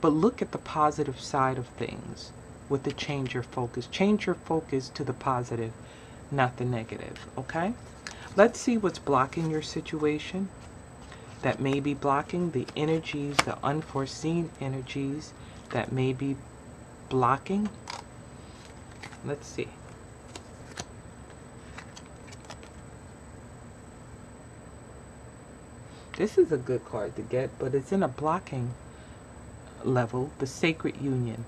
Speaker 1: But look at the positive side of things with the change your focus. Change your focus to the positive, not the negative. Okay? Let's see what's blocking your situation. That may be blocking the energies, the unforeseen energies that may be blocking. Let's see. This is a good card to get, but it's in a blocking level. The Sacred Union.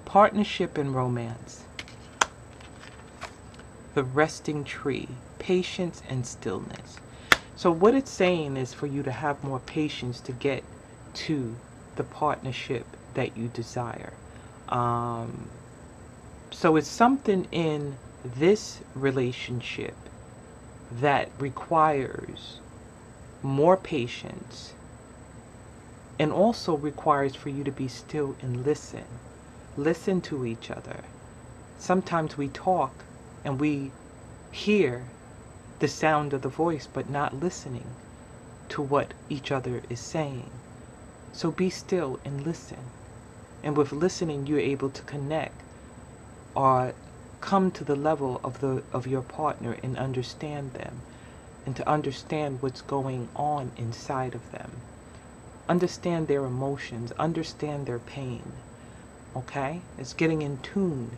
Speaker 1: Partnership and romance. The Resting Tree. Patience and stillness. So what it's saying is for you to have more patience to get to the partnership that you desire. So it's something in this relationship that requires more patience and also requires for you to be still and listen. Listen to each other. Sometimes we talk and we hear the sound of the voice, but not listening to what each other is saying. So be still and listen. And with listening, you're able to connect or come to the level of your partner and understand them, and to understand what's going on inside of them. Understand their emotions, understand their pain. Okay? It's getting in tune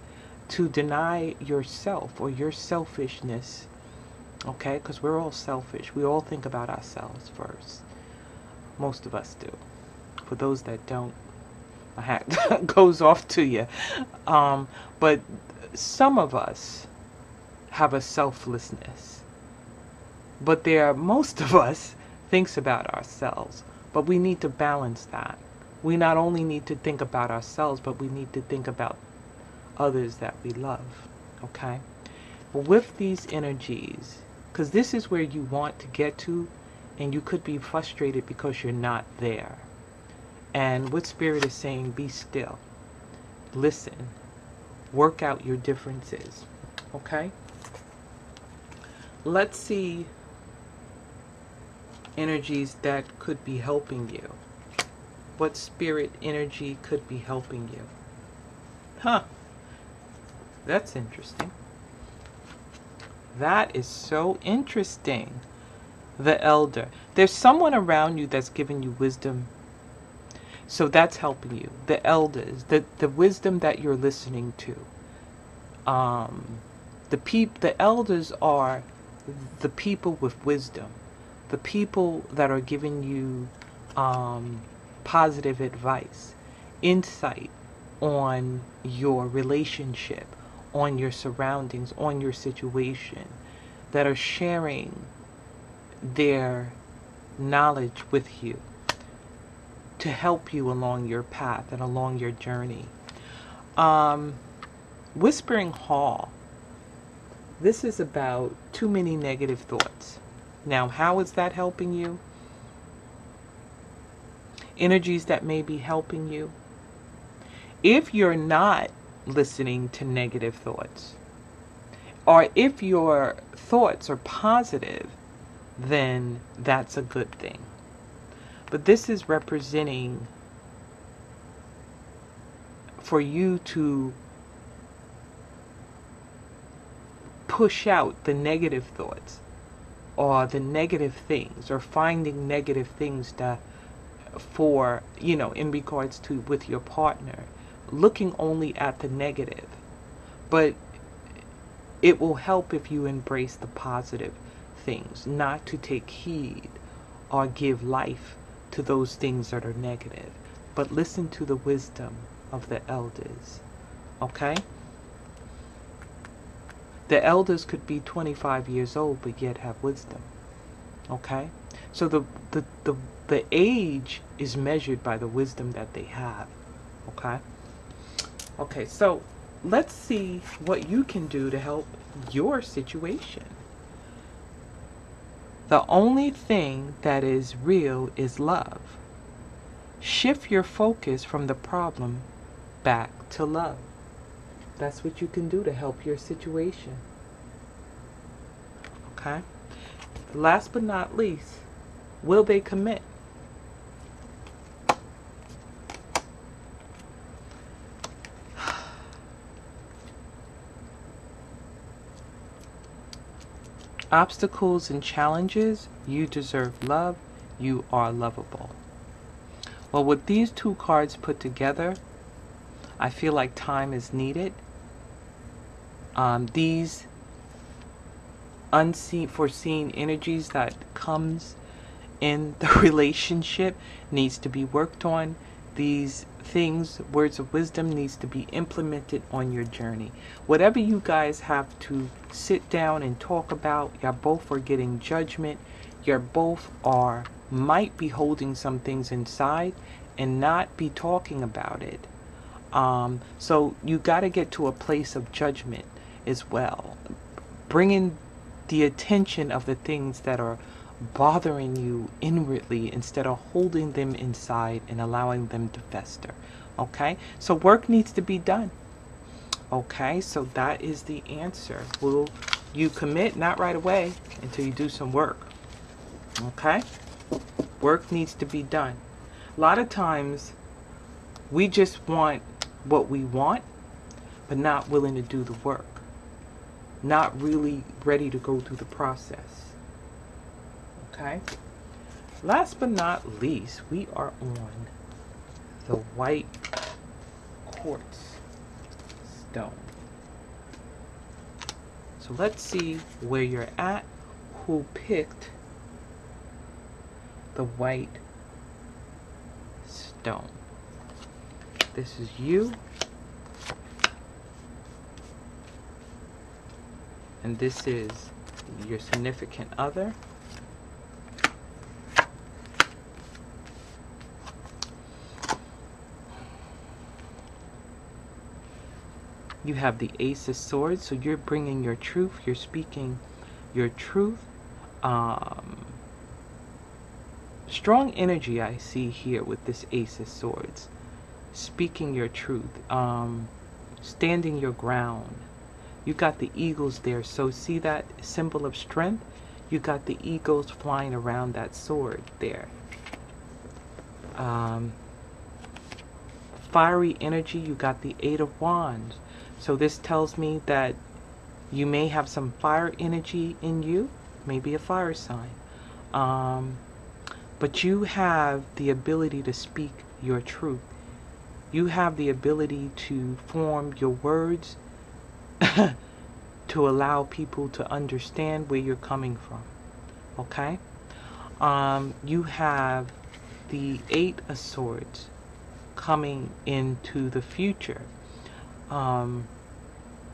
Speaker 1: to deny yourself or your selfishness. Okay, because we're all selfish. We all think about ourselves first. Most of us do. For those that don't, my hat goes off to you. But some of us have a selflessness. But most of us thinks about ourselves. But we need to balance that. We not only need to think about ourselves, but we need to think about others that we love. Okay? But with these energies, because this is where you want to get to, and you could be frustrated because you're not there. And what Spirit is saying, be still. Listen. Work out your differences. Okay? Let's see energies that could be helping you. What spirit energy could be helping you? Huh. That's interesting. That is so interesting. The Elder. There's someone around you that's giving you wisdom. So that's helping you. The elders. The wisdom that you're listening to. The elders are the people with wisdom. The people that are giving you positive advice. Insight on your relationship, on your surroundings, on your situation, that are sharing their knowledge with you to help you along your path and along your journey. Whispering Hall. This is about too many negative thoughts. Now, how is that helping you? Energies that may be helping you. If you're not listening to negative thoughts, or if your thoughts are positive, then that's a good thing. But this is representing for you to push out the negative thoughts or the negative things, or finding negative things that for, you know, in regards to with your partner, looking only at the negative. But it will help if you embrace the positive things, not to take heed or give life to those things that are negative, but listen to the wisdom of the elders. Okay? The elders could be 25 years old but yet have wisdom. Okay? So the age is measured by the wisdom that they have. Okay? Okay, so let's see what you can do to help your situation. The only thing that is real is love. Shift your focus from the problem back to love. That's what you can do to help your situation. Okay? Last but not least, will they commit? Obstacles and challenges, you deserve love, you are lovable. Well, with these two cards put together, I feel like time is needed. These unforeseen energies that comes in the relationship needs to be worked on. These things, words of wisdom, needs to be implemented on your journey. Whatever you guys have to sit down and talk about, y'all both are getting judgment. You're both might be holding some things inside and not be talking about it. So you got to get to a place of judgment as well. Bringing the attention of the things that are bothering you inwardly instead of holding them inside and allowing them to fester. Okay, so work needs to be done. Okay, so that is the answer. Will you commit? Not right away, until you do some work. Okay, work needs to be done. A lot of times we just want what we want, but not willing to do the work, not really ready to go through the process. Okay, last but not least, we are on the white quartz stone. So let's see where you're at, who picked the white stone. This is you, and this is your significant other. You have the Ace of Swords, so you're bringing your truth, you're speaking your truth. Strong energy I see here with this Ace of Swords. Speaking your truth, standing your ground. You got the eagles there, so see that symbol of strength? You got the eagles flying around that sword there. Fiery energy, you got the Eight of Wands. So this tells me that you may have some fire energy in you, maybe a fire sign. But you have the ability to speak your truth. You have the ability to form your words to allow people to understand where you're coming from. Okay? You have the Eight of Swords coming into the future.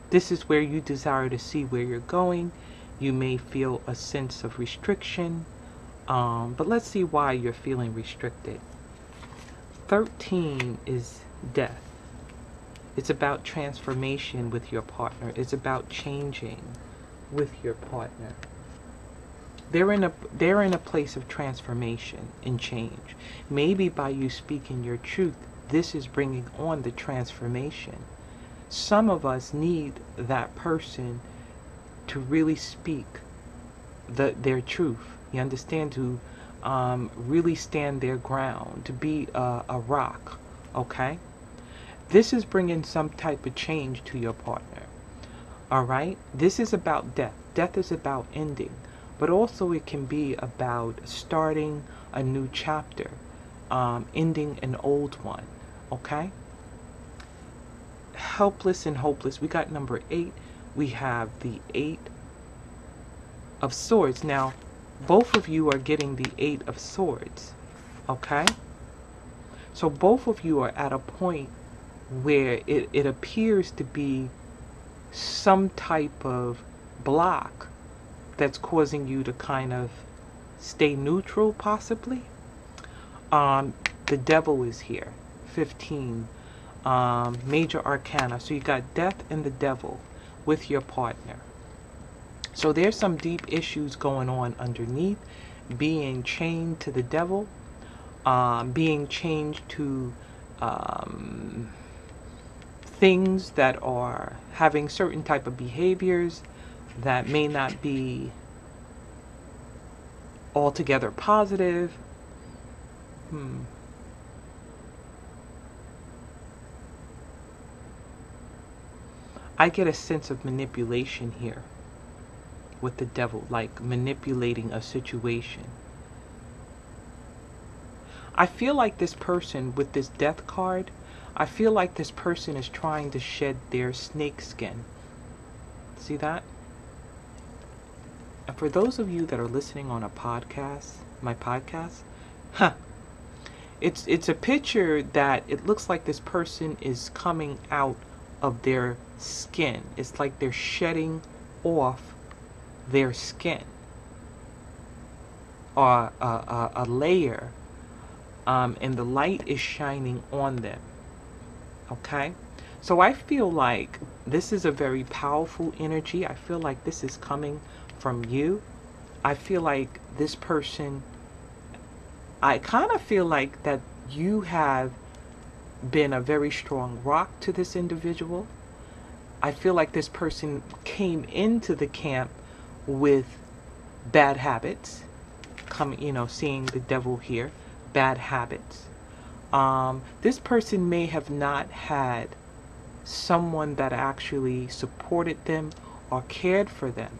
Speaker 1: This is where you desire to see where you're going. You may feel a sense of restriction, but let's see why you're feeling restricted. 13 is death. It's about transformation with your partner. It's about changing with your partner. They're in a place of transformation and change. Maybe by you speaking your truth, this is bringing on the transformation. Some of us need that person to really speak their truth You understand? To really stand their ground, to be a rock, okay? This is bringing some type of change to your partner, all right? This is about death. Death is about ending, but also it can be about starting a new chapter, ending an old one, okay? Helpless and hopeless. We got number 8. We have the 8 of Swords. Now, both of you are getting the 8 of Swords, okay? So both of you are at a point where it appears to be some type of block that's causing you to kind of stay neutral, possibly. The Devil is here, 15, major arcana. So you got Death and the Devil with your partner. So there's some deep issues going on underneath, being chained to the Devil, being chained to things that are having certain type of behaviors that may not be altogether positive. I get a sense of manipulation here with the Devil, like manipulating a situation. I feel like this person with this Death card, I feel like this person is trying to shed their snake skin. See that? And for those of you that are listening on a podcast, my podcast, it's a picture that it looks like this person is coming out of their skin. It's like they're shedding off their skin, or a layer, and the light is shining on them. Okay, so I feel like this is a very powerful energy. I feel like this is coming from you. I feel like this person, I kind of feel like that you have been a very strong rock to this individual. I feel like this person came into the camp with bad habits, seeing the Devil here, bad habits. This person may have not had someone that actually supported them or cared for them.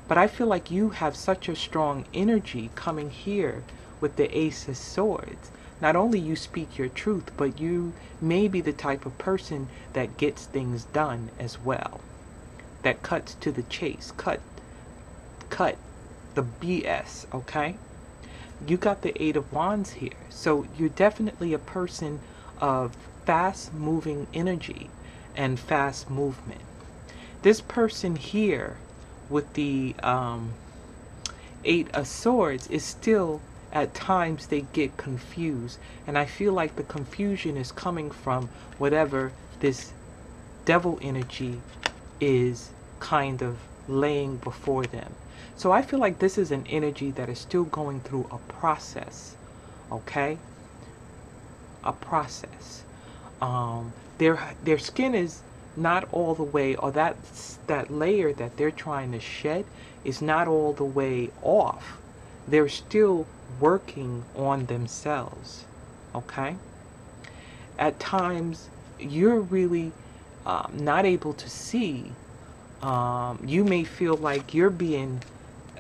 Speaker 1: But I feel like you have such a strong energy coming here with the Ace of Swords. Not only you speak your truth, but you may be the type of person that gets things done as well. That cuts to the chase. Cut the BS, okay? You got the 8 of Wands here. So you're definitely a person of fast-moving energy and fast movement. This person here with the 8 of Swords is still, at times they get confused. And I feel like the confusion is coming from whatever this Devil energy is kind of laying before them. So I feel like this is an energy that is still going through a process, okay? A process. Their skin is not all the way, or that layer that they're trying to shed is not all the way off. They're still working on themselves, okay? At times, you're really not able to see. You may feel like you're being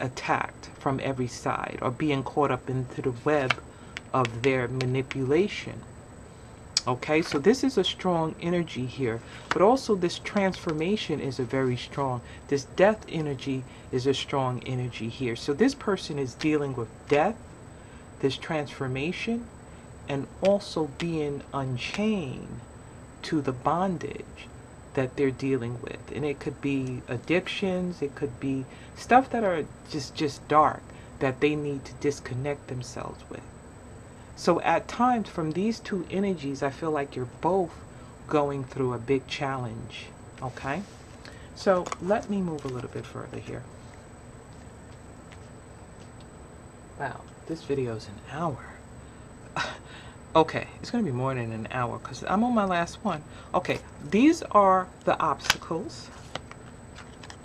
Speaker 1: attacked from every side or being caught up into the web of their manipulation. Okay, so this is a strong energy here, but also this transformation is a very strong, this death energy is a strong energy here. So this person is dealing with death, this transformation, and also being unchained to the bondage that they're dealing with. And it could be addictions, it could be stuff that are just dark that they need to disconnect themselves with. So at times from these two energies, I feel like you're both going through a big challenge, okay? So let me move a little bit further here. Wow, this video is an hour. Okay, it's going to be more than an hour because I'm on my last one. Okay, these are the obstacles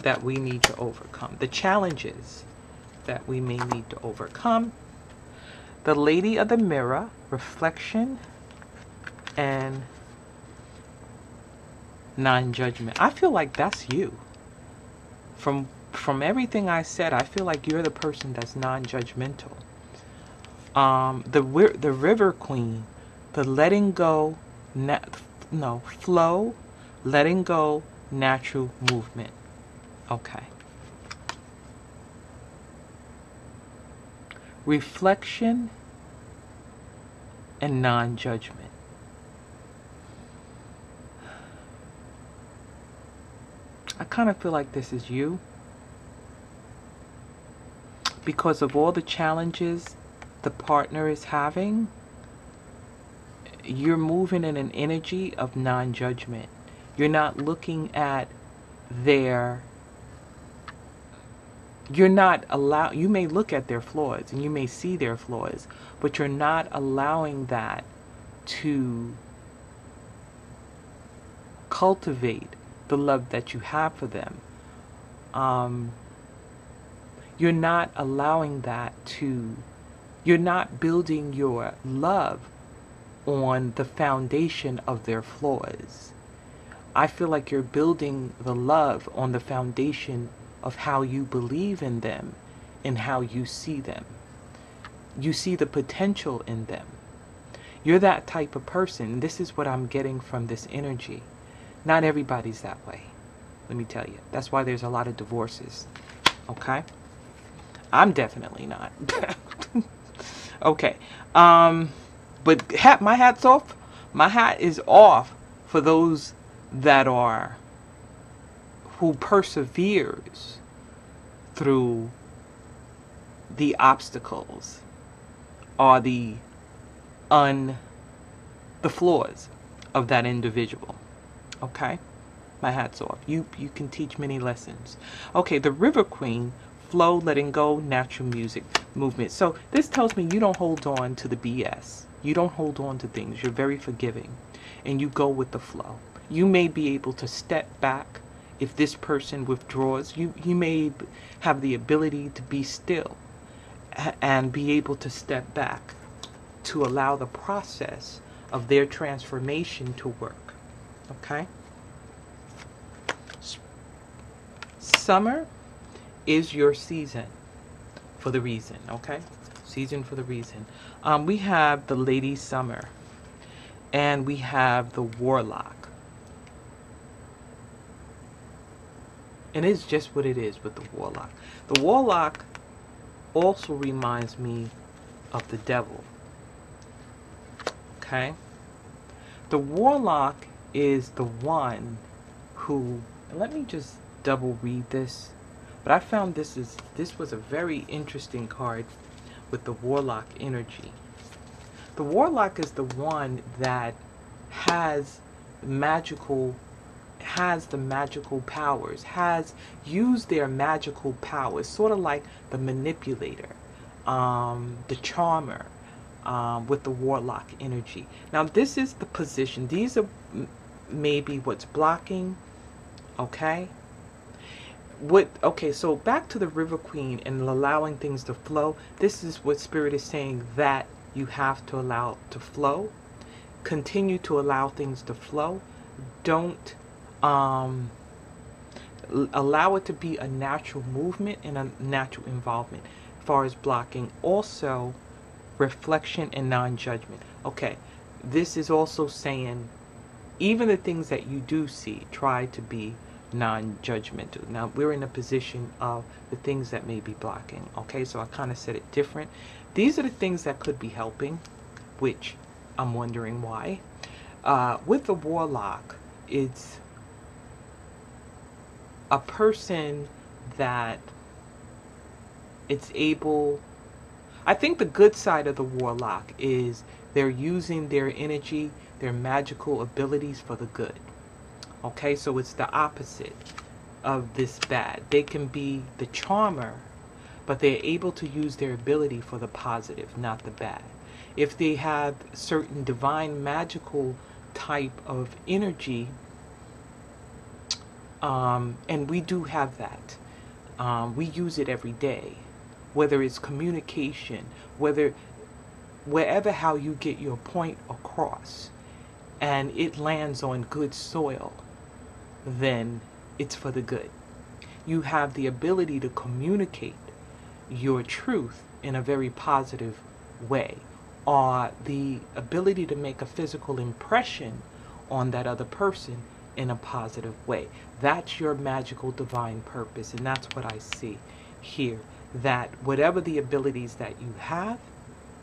Speaker 1: that we need to overcome, the challenges that we may need to overcome. The Lady of the Mirror, reflection and non-judgment. I feel like that's you. From everything I said, I feel like you're the person that's non-judgmental. The River Queen, the letting go, flow, letting go, natural movement. Okay. Reflection and non-judgment. I kind of feel like this is you because of all the challenges the partner is having. You're moving in an energy of non-judgment. You're not looking at their, you may look at their flaws and you may see their flaws, but you're not allowing that to cultivate the love that you have for them. You're not allowing that to, you're not building your love on the foundation of their flaws. I feel like you're building the love on the foundation of how you believe in them and how you see them. You see the potential in them. You're that type of person. This is what I'm getting from this energy. Not everybody's that way. Let me tell you. That's why there's a lot of divorces. Okay? I'm definitely not. Okay. But my hat's off. My hat is off for those that are, who perseveres through the obstacles or the flaws of that individual. Okay? My hat's off. You can teach many lessons. Okay, the River Queen, flow, letting go, natural music, movement. So this tells me you don't hold on to the BS. You don't hold on to things. You're very forgiving and you go with the flow. You may be able to step back if this person withdraws. You may have the ability to be still and be able to step back to allow the process of their transformation to work. Okay? Summer is your season for the reason. Okay? Season for the reason. We have the Lady Summer and we have the Warlock. And it's just what it is with the Warlock. The Warlock also reminds me of the devil. Okay? The Warlock is the one who, let me just double read this, but I found this was a very interesting card with the Warlock energy. The Warlock is the one that has the magical powers, has used their magical powers, sort of like the manipulator, the charmer, with the Warlock energy. Now this is the position. These are maybe what's blocking. Okay. Okay, so back to the River Queen and allowing things to flow. This is what Spirit is saying that you have to allow to flow. Continue to allow things to flow. Don't allow it to be a natural movement and a natural involvement as far as blocking. Also, reflection and non-judgment. Okay, this is also saying even the things that you do see, try to be non-judgmental. Now we're in a position of the things that may be blocking. Okay, so I kind of said it different. These are the things that could be helping, which I'm wondering why. With the Warlock, it's a person that it's able, I think the good side of the Warlock is they're using their energy, their magical abilities for the good. Okay, so it's the opposite of this bad. They can be the charmer, but they're able to use their ability for the positive, not the bad. If they have certain divine magical type of energy, and we do have that, we use it every day. whether it's communication, wherever how you get your point across, and it lands on good soil, then it's for the good. You have the ability to communicate your truth in a very positive way, or the ability to make a physical impression on that other person in a positive way. That's your magical divine purpose, and that's what I see here. That whatever the abilities that you have,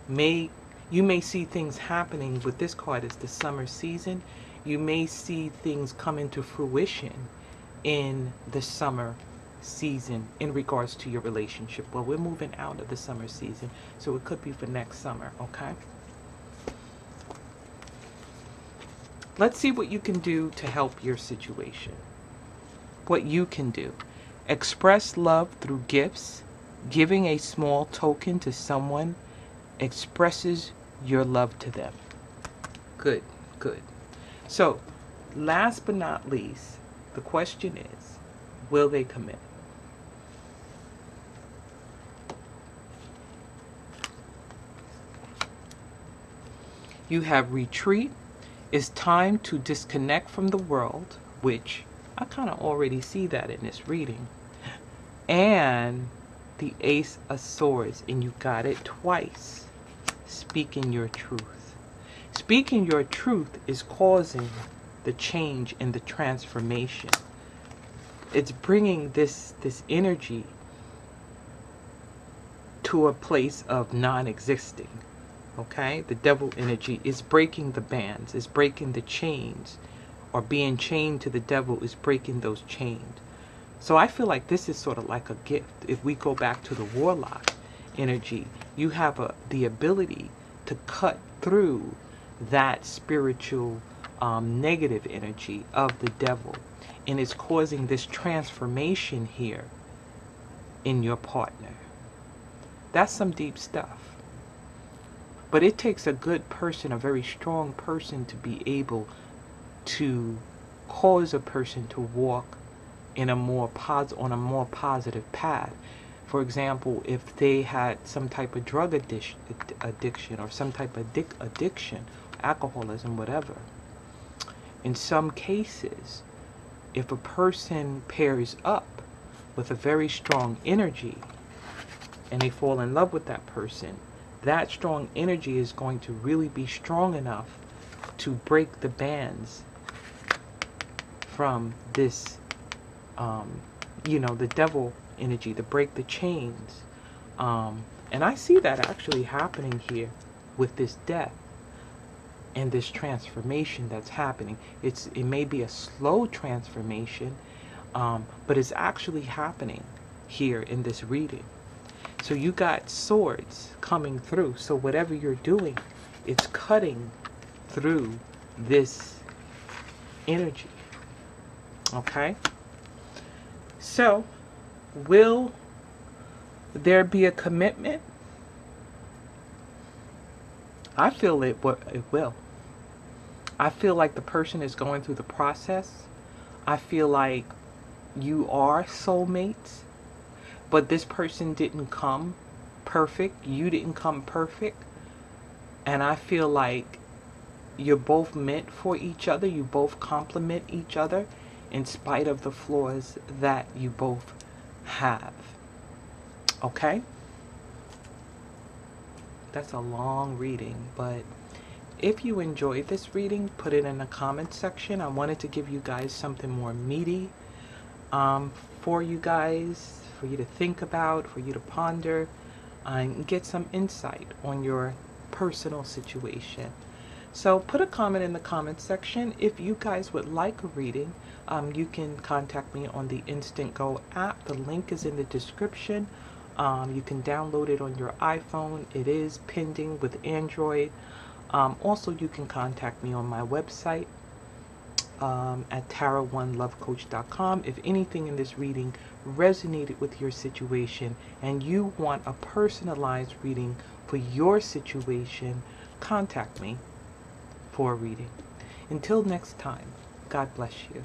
Speaker 1: you may see things happening. With this card, it's the summer season. You may see things come into fruition in the summer season in regards to your relationship. Well, we're moving out of the summer season, so it could be for next summer, okay? Let's see what you can do to help your situation. What you can do. Express love through gifts. Giving a small token to someone expresses your love to them. Good, good. So, last but not least, the question is, will they commit? You have retreat. It's time to disconnect from the world, which I kind of already see that in this reading. And the Ace of Swords, and you got it twice. Speaking your truth. Speaking your truth is causing the change and the transformation. It's bringing this energy to a place of non-existing. Okay, the devil energy is breaking the bands, is breaking the chains, or being chained to the devil is breaking those chains. So I feel like this is sort of like a gift. If we go back to the warlock energy, you have the ability to cut through that spiritual negative energy of the devil, and it's causing this transformation here in your partner. That's some deep stuff. But it takes a good person, a very strong person, to be able to cause a person to walk in a more on a more positive path. For example, if they had some type of drug addiction or some type of addiction, alcoholism, whatever. In some cases, if a person pairs up with a very strong energy and they fall in love with that person, that strong energy is going to really be strong enough to break the bands from this, the devil energy, to break the chains. And I see that actually happening here with this death and this transformation that's happening. It may be a slow transformation, but it's actually happening here in this reading. So you got swords coming through. So whatever you're doing, it's cutting through this energy. Okay? So, will there be a commitment? I feel it will. I feel like the person is going through the process. I feel like you are soulmates. But this person didn't come perfect. You didn't come perfect. And I feel like you're both meant for each other. You both complement each other in spite of the flaws that you both have. Okay? That's a long reading, but if you enjoyed this reading, put it in the comment section. I wanted to give you guys something more meaty for you guys, for you to think about, for you to ponder, and get some insight on your personal situation. So put a comment in the comment section. If you guys would like a reading, you can contact me on the Instant Go app. The link is in the description. You can download it on your iPhone. It is pending with Android. Also, you can contact me on my website at tarot1lovecoach.com. If anything in this reading resonated with your situation and you want a personalized reading for your situation, contact me for a reading. Until next time, God bless you.